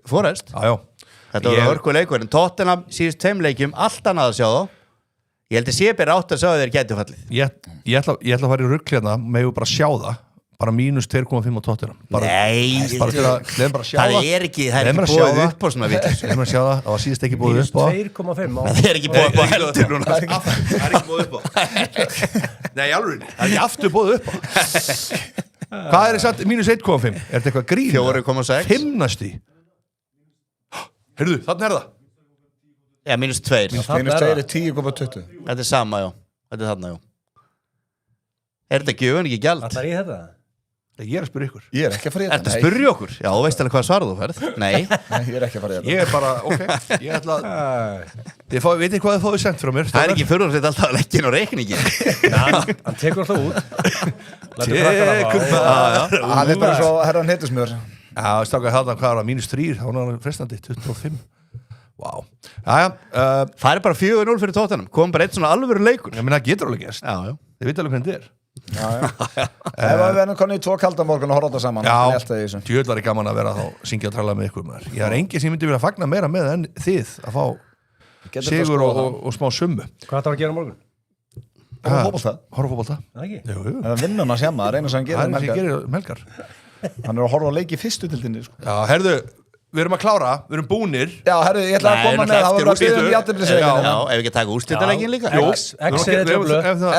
Forest. Þetta var hörku leikur, en Tottenham síðust 2 leikjum, allt annað að sjá þá. Ég held að Sébir átt að sjá þeir gætu fallið. Ég ætla að fara í rugl hérna, megum bara sjá það. Bara mínus 2,5 á Tottenham. Nei, það er ekki búið upp á svona vitt. Það var síðast ekki búið upp á. Mínus 2,5 á. Það er ekki búið upp á heldur núna. Það er ekki búið upp á. Nei, alveg, það er ekki aftur búið upp á. Hvað er það mínus 1,5? Er þetta eitthvað grín? 4,6. 5 næsti. Heyrðu, þannig er það. Já, mínus 2. Mínus 2 er 10,20. Þetta er sama, já. Þetta er þarna, já. Er þetta gjöfun ekki gjald? Allar í þetta? Ég er að spyrja ykkur. Ég er ekki að fara í þetta. Ertu að spyrja okkur? Já, þú veist alveg hvað svarað þú ferð. Nei. Ég er ekki að fara í þetta. Ég er bara, ok, ég ætla að þið veitir hvað þið fáið sendt frá mér. Það er ekki fyrirvægt alltaf að leggja inn á reikningi. Hann tekur það út. Tekur það. Hann er bara svo herran hittusmjör. Já, stákaði þarna hvað var mínus 3, þá var hann frestandi, 25. Vá. Það er bara 4-0 fyrir Tottenham. Kom bara eitt svona alvöru leikur. Ég meina, það getur alveg gerst. Já. Þið veit alveg hvernig þetta er. Ef við verðum konið í 2 kalda morgun og horfa þetta saman. Já, djöld var gaman að vera þá syngja og tralla með ykkur maður. Ég har engin sem myndi vilja fagna meira með en þið að fá sigur og smá summu. Hvað það var að gera morgun? Horfa fótbolta. Það er vinnun að sjama, það er eina sem hann gerir Melgar. Hann er að horfa að leiki fyrstu tildinni. Já, herðu, við erum að klára, við erum búnir. Já, herru, ég ætla að koma með það, var að byrja jafnteflisseðilinn. Já, ef ekki taka úrslitaleikin líka.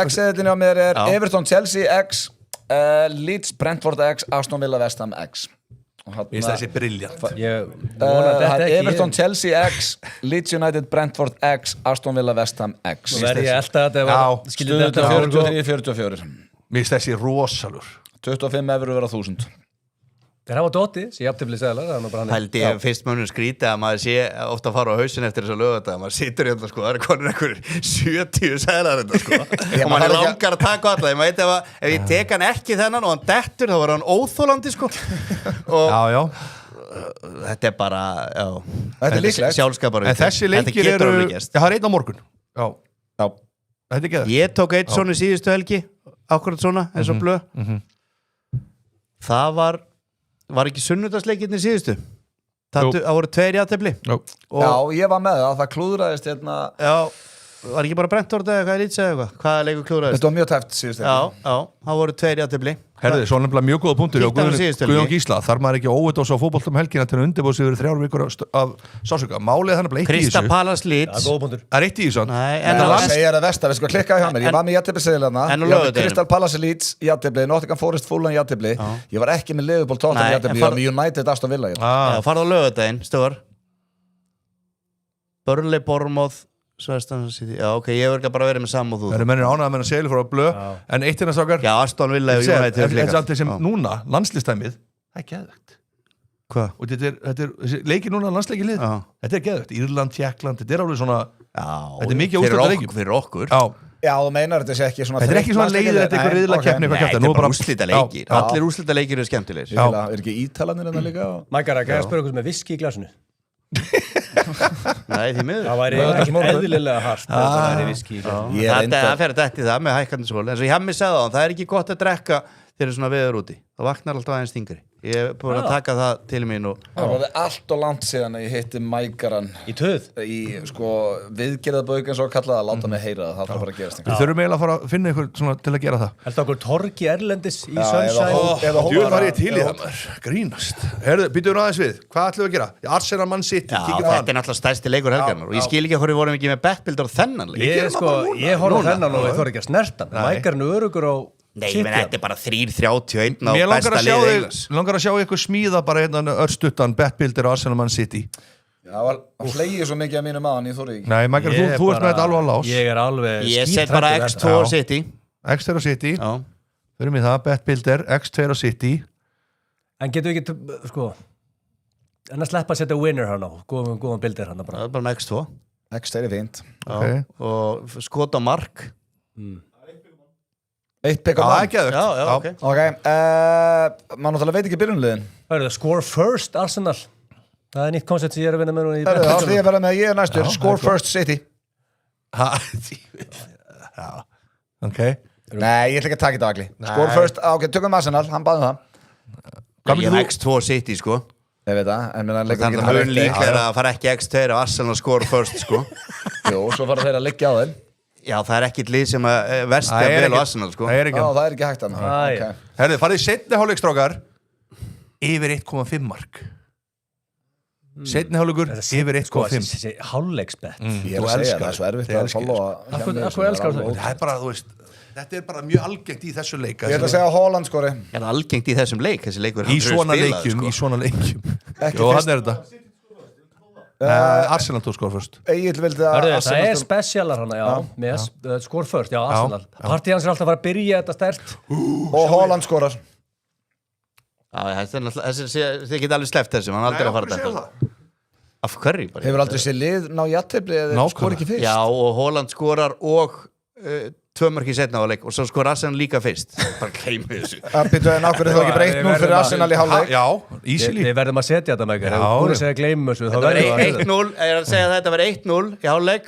X-seðillinn á mér Everton Chelsea X, Leeds Brentford X, Aston Villa West Ham X. Ég veist þessi briljant. Everton Chelsea X, Leeds United Brentford X, Aston Villa West Ham X. Nú verði ég elda þetta Stuðu 43-44. Mér veist þessi rosalur. 25 eurur vera 1000. Þeir hafa dóti, sem jafntefli seðlar. Hældi ég fyrst mönnum skrítið að maður sé ofta að fara á hausin eftir þess að löga þetta. Maður situr hérna sko, það er konur einhver 70 seðlar þetta sko. Og maður langar að taka alla. Ég veit ef ég tek hann ekki þennan og hann dettur þá var hann óþólandi sko. Já. Þetta er bara, já. Þetta er líklegt. Sjálfskapar. En þessi leikir eru, það er einn á morgun. Já. Þetta er geðvægt. Ég tók einn svona í síðustu helgi, akkurat svona, eins og blöð. Það var ekki sunnudagsleikirnir síðustu. Það voru 2 jafntefli. Já, ég var með það klúðraðist hérna. Já, var ekki bara Brentford eða hvað er lítið segja eitthvað? Hvaða leikur klúðraðist? Þetta var mjög tæft síðustu. Já, það voru 2 jafntefli. Herðu, svo nefnilega mjög góða punktur Guðjón Gísla, þar maður ekki óvita á fótboltum helgina til að undirbúið sig yfir 3 vikur af sásöka. Málið þannig að eitt í þessu. Krista Palace Leeds. Það er eitt í þessu. Það segir að versta, við sko klikkaði hjá mér. Ég var með jafnteflisseðilana. Crystal Palace Leeds jafntefli, Nottingham Forest Fulham jafntefli. Ég var ekki með Liverpool Tottenham jafntefli, ég var með United Aston Villa. Farðu á laugardaginn, Stöðvar. Burnley Bournemouth. Já, ok, ég verður bara verið með saman og þú. Það eru mennir ánægða með að segja frá blöð, en eitt hérna strákar. Já, Aston Villa og United líka. En sem núna, landslistæmið, það er geðvægt. Hvað? Og þetta er leikir núna landsleiki lið. Þetta er geðvægt. Írland, Tékkland, þetta er alveg svona, þetta er mikið úrslita leikjum. Fyrir okkur. Já, þú meinar þetta sé ekki svona. Þetta er ekki svona leiðir, þetta er eitthvað riðlakeppni, eitthvað kæft. Þetta er bara úrslita leikir. Allir úrslita leikir eru skemmtilegir. Er ekki Ítalanir en það líka? Mækara, kann ég spyrja ykkur með viski í glasinu? Nei, því miður. Það væri ekki eðlilega hart. Það væri viski í glasinu. Það fer þetta eftir það með hækkandi skóla. En svo ég hef mig sagði á það er ekki gott að drekka þegar svona veður úti. Það vaknar alltaf aðeins þingri. Ég er búin að taka það til mín og það var allt og langt síðan að ég hitti Mækaran í töð í sko viðgerðabauk eins og kallaði að láta mig heyra það þarf bara að gerast Við þurfum eiginlega að fara að finna ykkur svona til að gera það. Heldur okkur torgi erlendis í Sunshine Djúvel var ég til í það maður, grínast. Herðu, býtum við aðeins við, hvað ætlum við að gera? Arsenal Man City, kíkjum það. Þetta er náttúrulega stærsti leikur helgarnar og ég skil ekki að hverju vorum ekki með betbildur á þennan leik. Ég horf á þennan og ég þarf ekki að snerta Mækarinn örugur á Nei, ég menn, þetta er bara 3-31 á besta liðið Englands. Mér langar að sjá ykkur smíða bara hérna örstuttan betbildir á Arsenal Man City. Já, það hleyið svo mikið að mínum aðan, ég þóri ekki. Nei, Mækar, þú ert með þetta alveg á lás. Ég er alveg Ég set bara X2 og City. X2 og City. Fyrir mig það, betbildir, X2 og City. En getur við ekki, sko, en að sleppa að setja winner hann á, góðan bildir hann bara. Það er bara með X2. X2 er fínt. Og skot á mark. Eitt pekk á mann. Já, ok. Man náttúrulega veit ekki byrjunliðin. Það er score first Arsenal. Það er nýtt koncept sem ég er að vinna með núna í Það er því að vera með að ég er næstur. Score first City. Já, ok. Nei, ég ætla ekki að taka þetta agli. Score first, ok, tökum Arsenal, hann baði það. Ég er X2 City, sko. Ég veit það, en þannig að það er líklega að fara ekki X2 á Arsenal score first, sko. Jú, svo fara þeir að liggja á þeim. Já, það er ekkit lið sem að versti að vel á Arsenal, sko. Það er ekki hægt að Herðu, farið seinni hálfleikstrákar yfir 1,5 mark. Seinni hálfleikur yfir 1,5. Hálfleiksbett. Ég er að segja það, svo erfitt að followa. Hvað elskar þú? Það er bara, þú veist, þetta er bara mjög algengt í þessu leik. Ég ætla að segja Haaland skori. Er það algengt í þessum leik? Þessi leikur í svona leikjum. Og hann er þetta. Arsenal tók skor först. Egil vildi að það er spesialar hana, já skor först, já, Arsenal Partí hans er alltaf að fara að byrja þetta stert og Haaland skorar. Já, þið geta alveg sleppt þessum, hann aldrei að fara þetta. Af hverju bara? Hefur aldrei sér lið ná jafntefli eða skor ekki fyrst? Já, og Haaland skorar og 2 mörk í seinna áleik og svo skor Arsenal líka fyrst. Bara gleymi þessu. En okkur er það ekki breytt nú fyrir Arsenal í hálfleik? Já, easily. Við verðum að setja þetta með ykkur. Ef þú segja gleymum þessu. Þetta var 1-0, ég er að segja að þetta var 1-0 í hálfleik.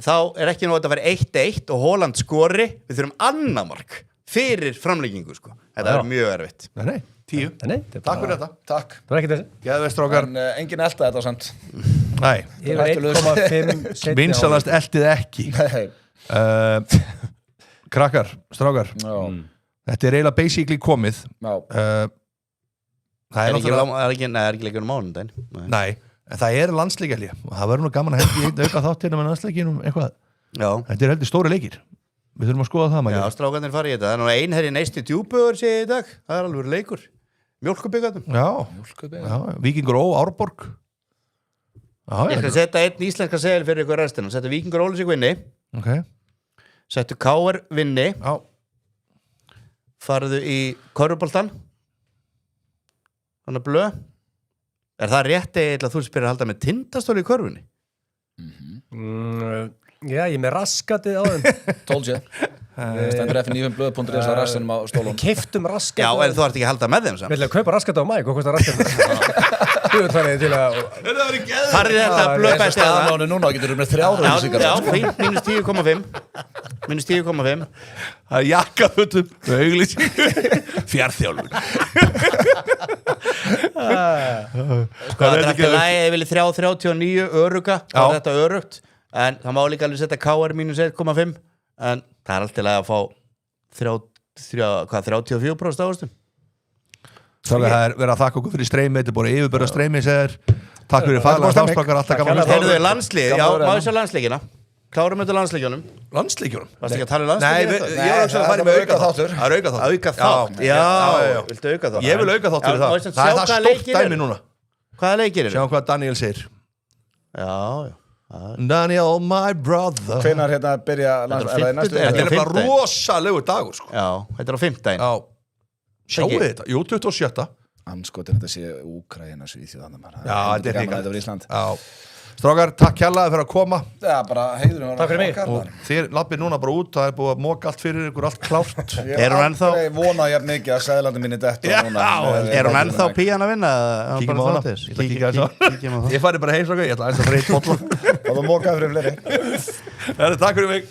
Þá er ekki nú að þetta var 1-1 og Haaland skori. Við þurfum annað mark fyrir framlengingu, sko. Þetta er mjög erfitt. Nei, 10. Takk fyrir þetta. Takk. Það er ekki þessi. Geðveistrákar. En enginn elda þetta samt. Nei. Yfir 1,5 vinsalast eltið ekki. Krakkar, strákar. Þetta er eiginlega basically komið. Það er ekki leikur mánudaginn. Nei, en það er landsleikjalí og það verður nú gaman að hendi í auka þátt hérna með landsleikinum eitthvað. Já. Þetta er heldur stóri leikir. Við þurfum að skoða það, Já, strákarnir fara í þetta. Það er nú einherji neisti djúpögur sé í dag. Það er alveg leikur. Mjólkurbyggarnum. Já, Víkingur Ó, Árborg. Ég skal setja einn íslenska segil fyrir ykkur restina. Settu Víkingur Ólafsvík vinni. Okay. Settu KR vinni. Já. Farðu í körfuboltan. Þannig blöð. Er það rétt eða þú spyrir að halda með tindastóli í körfunni? Já, ég er með raskatið á þeim. Told you. Stendur fnifumblöð.is á rassinum á stólunum. Keyptum raskatið. Já, en þú ert ekki að halda með þeim samt. Við ætlum að kaupa raskatið á Mike, hvað kostar raskatið? Þú ert þannig til að... Farið þetta blöðbætti að staðanánu núna, getur við með 3 auglýsingar. Já, fínt, minus 10,5. Það er jakkafutum með auglýsingar. Fjarþjálfur. Sko, það er ekki lægi, ég vilja 3,39 öruga, þá er þetta örugt. En það má líka alveg setja KR minus 1,5. En það er alltaf að fá 34% ávöxtum. Það er verið að þakka okkur fyrir streymi, þetta er búin yfirbörða streymi, segir. Takk fyrir faglega þástlokkar, alltaf gaman. Heyrðu þið landslið, já, má ég sjá landsleikina. Klárum þetta landsleikjunum. Landsleikjunum? Varstu ekki að tala landsleikina? Nei, ég var ekki að fara með auka þáttur. Það er auka þáttur. Auka þátt, já, viltu auka þátt? Ég vil auka þátt fyrir það. Það er það stórt dæmi núna. Hvaða leikir eru? Sjáum hvað Daniel segir. Já. Daniel, my brother. Hvenær byrja Þetta er bara rosalegur dagur, sko. Já, þetta er á 5. Sjáu þetta, jú, 27. Anskotin þetta sé Úkraína, Svíþjóð. Já, þetta er þetta var Ísland. Strákar, takk kærlega fyrir að koma. Já, bara heiðurinn. Takk fyrir mig. Og þér lappið núna bara út, það er búið að moka allt fyrir ykkur, allt klárt. Er hún ennþá? Ég vona jafn mikið að seðlandi mín detta núna. Er hún ennþá pían að vinna? Kíkjum á hana. Ég fari bara heim, strákar, ég ætla að fara í bolla. Það var mokað fyrir fleiri. Takk fyrir mig.